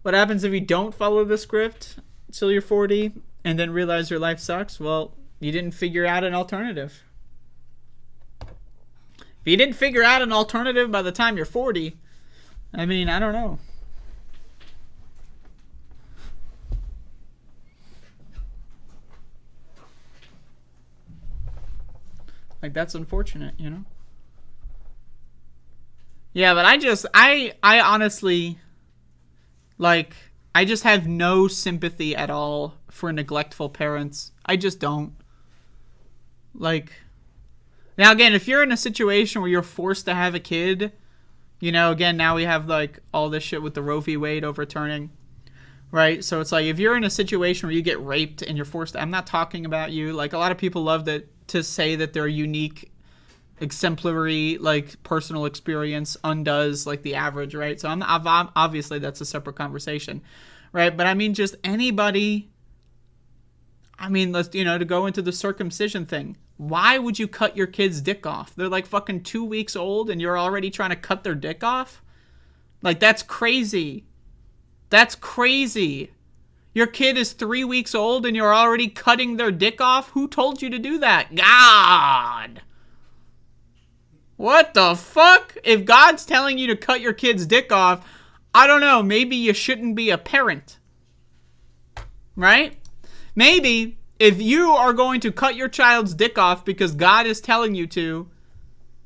What happens if you don't follow the script till you're 40 and then realize your life sucks? Well, you didn't figure out an alternative. If you didn't figure out an alternative by the time you're 40, I mean, I don't know. Like, that's unfortunate, you know? Yeah, but I honestly, like, I just have no sympathy at all for neglectful parents. I just don't. Like, now again, if you're in a situation where you're forced to have a kid, you know, again, now we have like all this shit with the Roe v. Wade overturning, right? So it's like, if you're in a situation where you get raped and you're forced to, I'm not talking about you. Like, a lot of people love to say that their unique, exemplary, like, personal experience undoes like the average, right? So obviously that's a separate conversation, right? But I mean, just anybody, I mean, let's, you know, to go into the circumcision thing. Why would you cut your kid's dick off? They're like fucking 2 weeks old and you're already trying to cut their dick off? Like, that's crazy. That's crazy. Your kid is 3 weeks old and you're already cutting their dick off? Who told you to do that? God. What the fuck? If God's telling you to cut your kid's dick off, I don't know, maybe you shouldn't be a parent. Right? Maybe if you are going to cut your child's dick off because God is telling you to,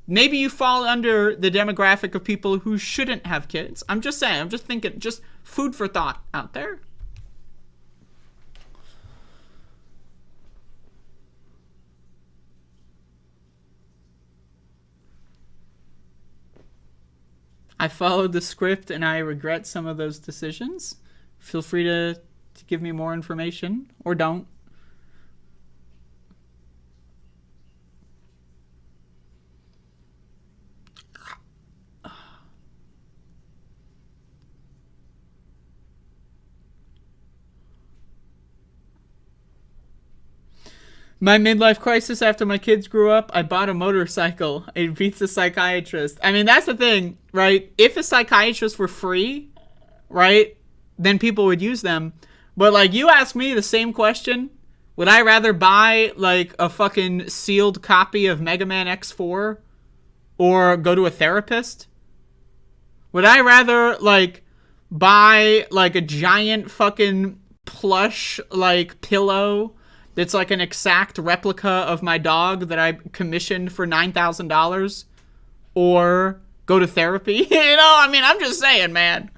maybe you fall under the demographic of people who shouldn't have kids. I'm just saying, I'm just thinking, just food for thought out there. I followed the script and I regret some of those decisions. Feel free to give me more information, or don't. My midlife crisis after my kids grew up, I bought a motorcycle. It beats a psychiatrist. I mean, that's the thing, right? If a psychiatrist were free, right, then people would use them. But, like, you ask me the same question, would I rather buy, like, a fucking sealed copy of Mega Man X4 or go to a therapist? Would I rather, like, buy, like, a giant fucking plush, like, pillow that's like an exact replica of my dog that I commissioned for $9,000, or go to therapy? You know, I mean, I'm just saying, man.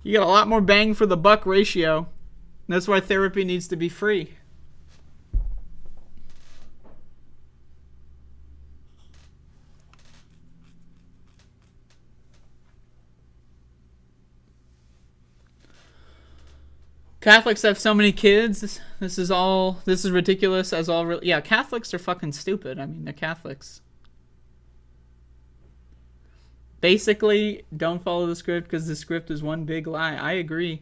You get a lot more bang for the buck ratio. That's why therapy needs to be free. Catholics have so many kids. This is ridiculous as all. Yeah, Catholics are fucking stupid. I mean, they're Catholics. Basically, don't follow the script because the script is one big lie. I agree.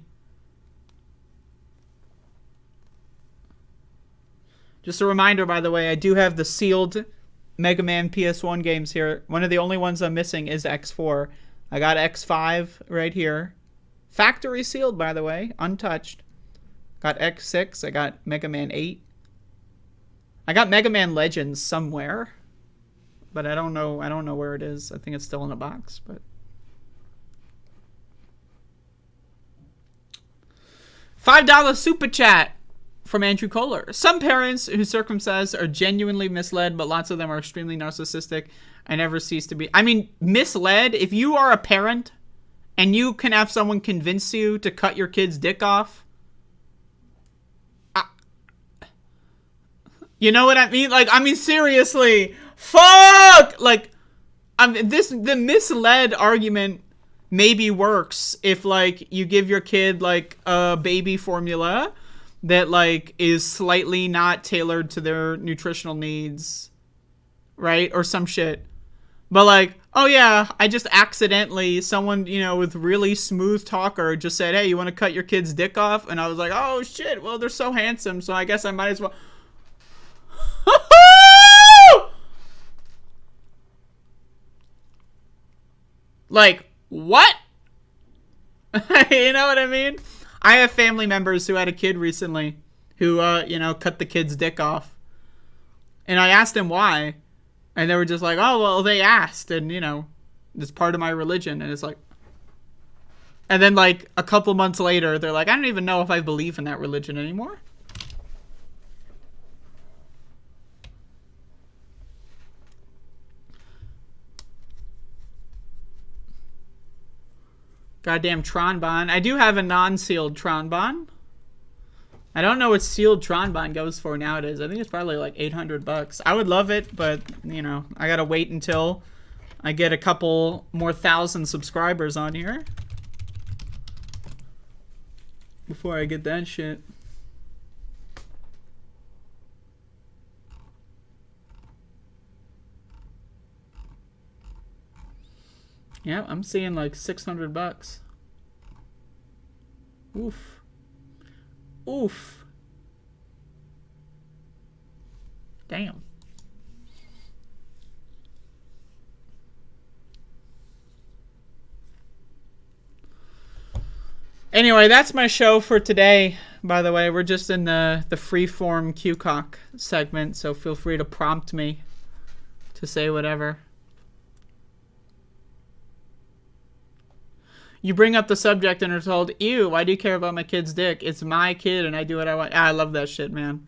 Just a reminder, by the way, I do have the sealed Mega Man PS1 games here. One of the only ones I'm missing is X4. I got X5 right here. Factory sealed, by the way, untouched. Got X6. I got Mega Man 8. I got Mega Man Legends somewhere, but I don't know where it is. I think it's still in a box, but $5 super chat from Andrew Kohler. Some parents who circumcised are genuinely misled, but lots of them are extremely narcissistic and never cease to be. I mean, misled, if you are a parent and you can have someone convince you to cut your kid's dick off, you know what I mean? Like, I mean, seriously, fuck! Like, the misled argument maybe works if, like, you give your kid, like, a baby formula that, like, is slightly not tailored to their nutritional needs, right? Or some shit. But, like, oh yeah, I just accidentally, someone, you know, with really smooth talker just said, hey, you want to cut your kid's dick off? And I was like, oh shit, well, they're so handsome, so I guess I might as well. Like, what? You know what I mean? I have family members who had a kid recently who, you know, cut the kid's dick off. And I asked them why. And they were just like, oh, well, they asked. And, you know, it's part of my religion. And it's like... And then, like, a couple months later, they're like, I don't even know if I believe in that religion anymore. Goddamn Tronbon. I do have a non-sealed Tronbon. I don't know what sealed Tronbon goes for nowadays. I think it's probably like $800. I would love it, but, you know, I gotta wait until I get a couple more thousand subscribers on here before I get that shit. Yeah, I'm seeing like $600. Oof. Oof. Damn. Anyway, that's my show for today. By the way, we're just in the freeform QCock segment, so feel free to prompt me to say whatever. You bring up the subject and are told, ew, why do you care about my kid's dick? It's my kid and I do what I want. I love that shit, man.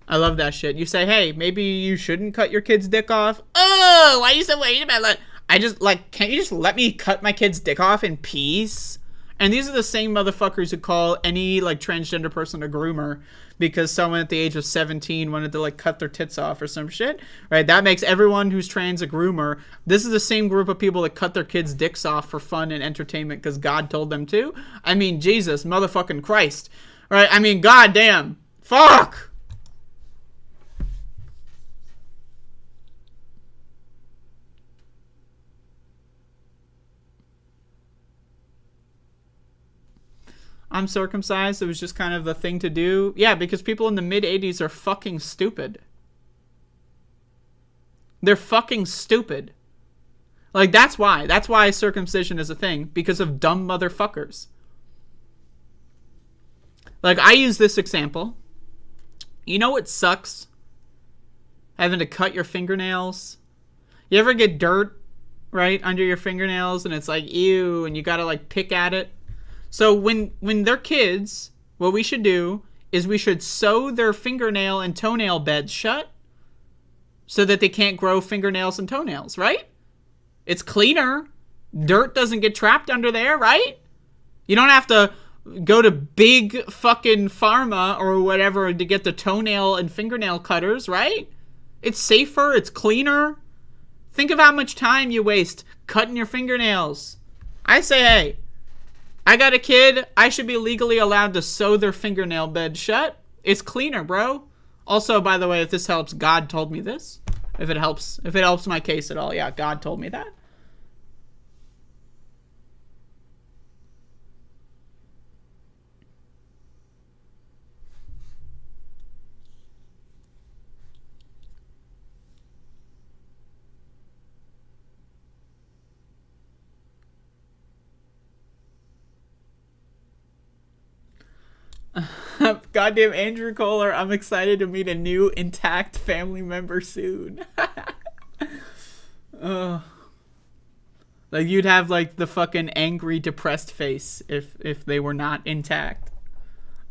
I love that shit. You say, hey, maybe you shouldn't cut your kid's dick off. Oh, why are you so worried about that? I just, like, can't you just let me cut my kid's dick off in peace? And these are the same motherfuckers who call any, like, transgender person a groomer because someone at the age of 17 wanted to, like, cut their tits off or some shit, right? That makes everyone who's trans a groomer. This is the same group of people that cut their kids' dicks off for fun and entertainment because God told them to. I mean, Jesus, motherfucking Christ, right? I mean, goddamn, fuck. I'm circumcised. It was just kind of the thing to do. Yeah, because people in the mid-'80s are fucking stupid. They're fucking stupid. Like, that's why. That's why circumcision is a thing. Because of dumb motherfuckers. Like, I use this example. You know what sucks? Having to cut your fingernails. You ever get dirt, right, under your fingernails, and it's like, ew, and you gotta, like, pick at it? So when they're kids, what we should do is we should sew their fingernail and toenail beds shut so that they can't grow fingernails and toenails, right? It's cleaner. Dirt doesn't get trapped under there, right? You don't have to go to big fucking pharma or whatever to get the toenail and fingernail cutters, right? It's safer. It's cleaner. Think of how much time you waste cutting your fingernails. I say, hey, I got a kid. I should be legally allowed to sew their fingernail bed shut. It's cleaner, bro. Also, by the way, if this helps, God told me this. If it helps my case at all, yeah, God told me that. Goddamn Andrew Kohler, I'm excited to meet a new intact family member soon. Like, you'd have, like, the fucking angry, depressed face if they were not intact.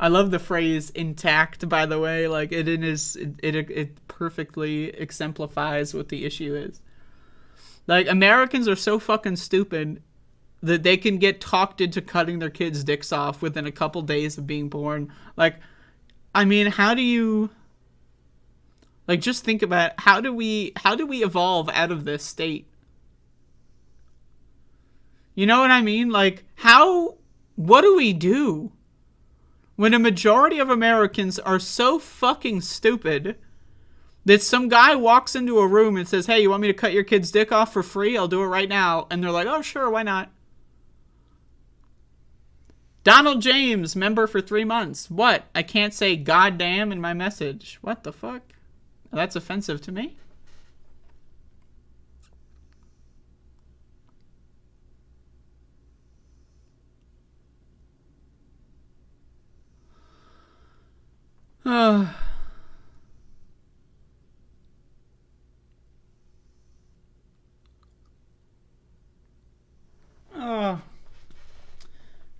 I love the phrase intact, by the way. Like, it perfectly exemplifies what the issue is. Like, Americans are so fucking stupid that they can get talked into cutting their kids' dicks off within a couple days of being born. Like, I mean, how do you... Like, just think about how do we evolve out of this state? You know what I mean? Like, what do we do when a majority of Americans are so fucking stupid that some guy walks into a room and says, hey, you want me to cut your kid's dick off for free? I'll do it right now. And they're like, oh, sure, why not? Donald James, member for 3 months. What? I can't say goddamn in my message. What the fuck? That's offensive to me.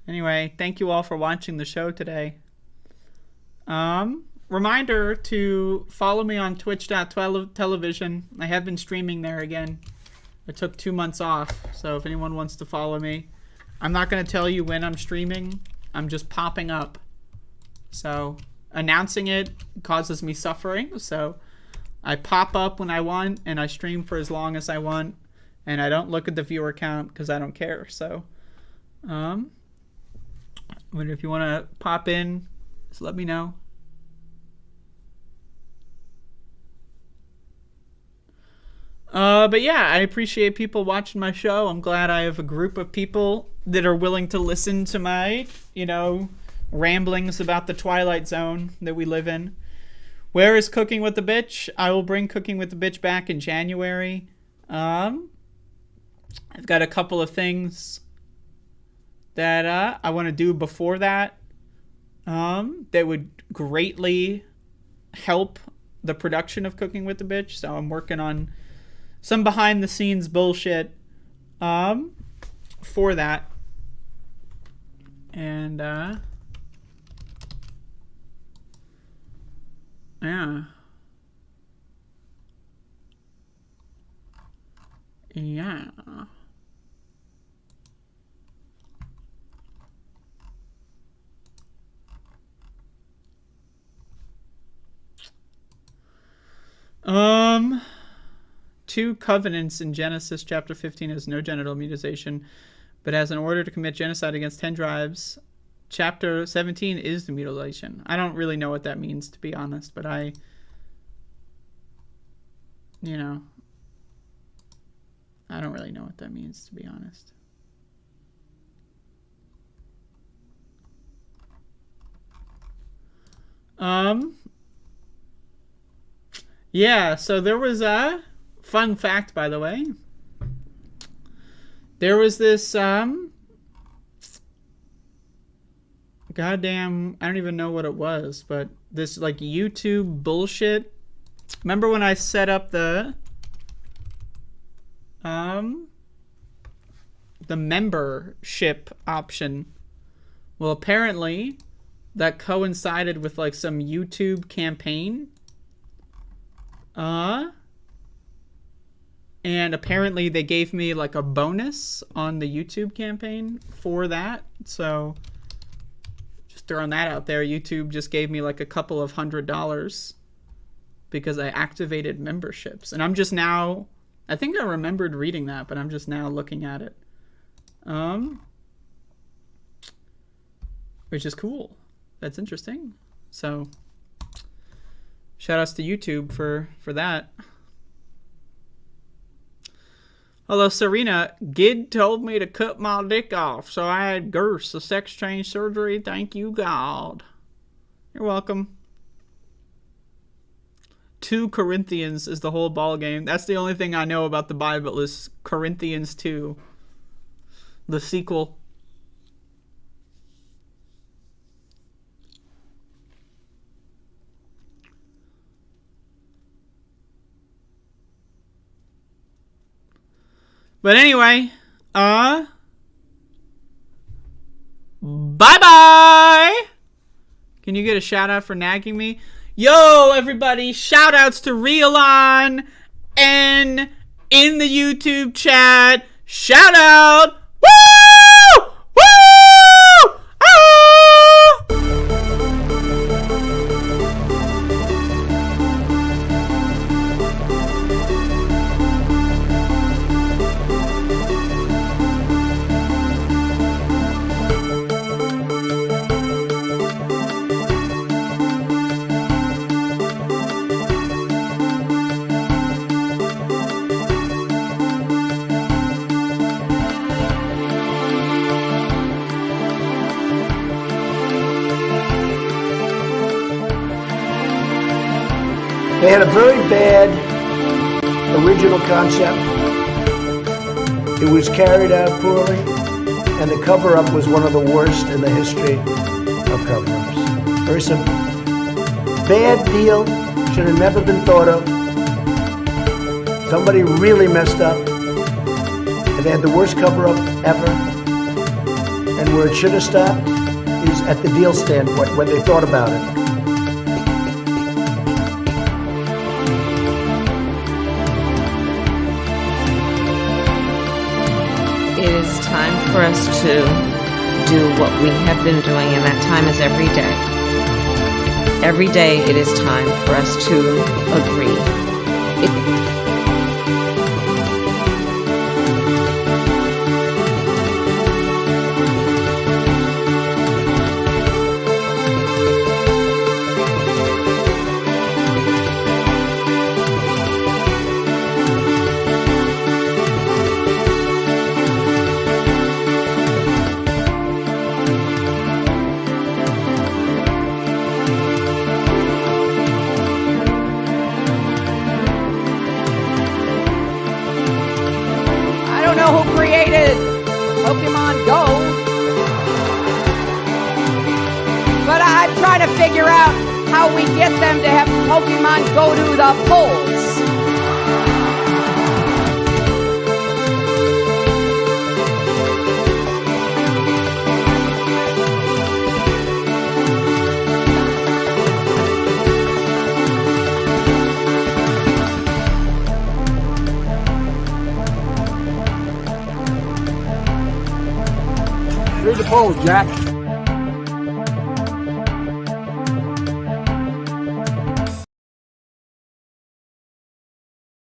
Anyway, thank you all for watching the show today. Reminder to follow me on twitch.television. I have been streaming there again. I took 2 months off, so if anyone wants to follow me, I'm not going to tell you when I'm streaming. I'm just popping up. So announcing it causes me suffering. So I pop up when I want, and I stream for as long as I want, and I don't look at the viewer count because I don't care. So, but if you want to pop in, just let me know. But yeah, I appreciate people watching my show. I'm glad I have a group of people that are willing to listen to my, ramblings about the Twilight Zone that we live in. Where is Cooking with the Bitch? I will bring Cooking with the Bitch back in January. I've got a couple of things that I want to do before that that would greatly help the production of Cooking with the Bitch. So I'm working on some behind the scenes bullshit for that. And yeah. Yeah. Two covenants in Genesis chapter 15 has no genital mutilation, but as an order to commit genocide against 10 tribes. Chapter 17 is the mutilation. I don't really know what that means, to be honest, but I don't really know what that means, to be honest. Yeah, so there was a fun fact, by the way. There was this, goddamn, I don't even know what it was, but this, like, YouTube bullshit. Remember when I set up the membership option? Well, apparently that coincided with, like, some YouTube campaign. And apparently they gave me like a bonus on the YouTube campaign for that. So just throwing that out there. YouTube just gave me like a couple of $100 because I activated memberships. And I'm just now, I think I remembered reading that, but I'm just now looking at it. Which is cool. That's interesting. So shout outs to YouTube for that. Hello, Serena. Gid told me to cut my dick off, so I had GERS, a sex change surgery. Thank you, God. You're welcome. 2 Corinthians is the whole ball game. That's the only thing I know about the Bible is Corinthians 2, the sequel. But anyway, bye-bye! Can you get a shout-out for nagging me? Yo, everybody, shout-outs to Realon and in the YouTube chat. Shout-out! Woo! Woo! Ah! They had a very bad original concept. It was carried out poorly, and the cover-up was one of the worst in the history of cover-ups. Very simple. Bad deal, should have never been thought of. Somebody really messed up, and they had the worst cover-up ever. And where it should have stopped is at the deal standpoint, when they thought about it. It is time for us to do what we have been doing, and that time is every day. Every day it is time for us to agree. Pokemon Go, but I'm trying to figure out how we get them to have Pokemon go to the polls. Read the polls, Jack.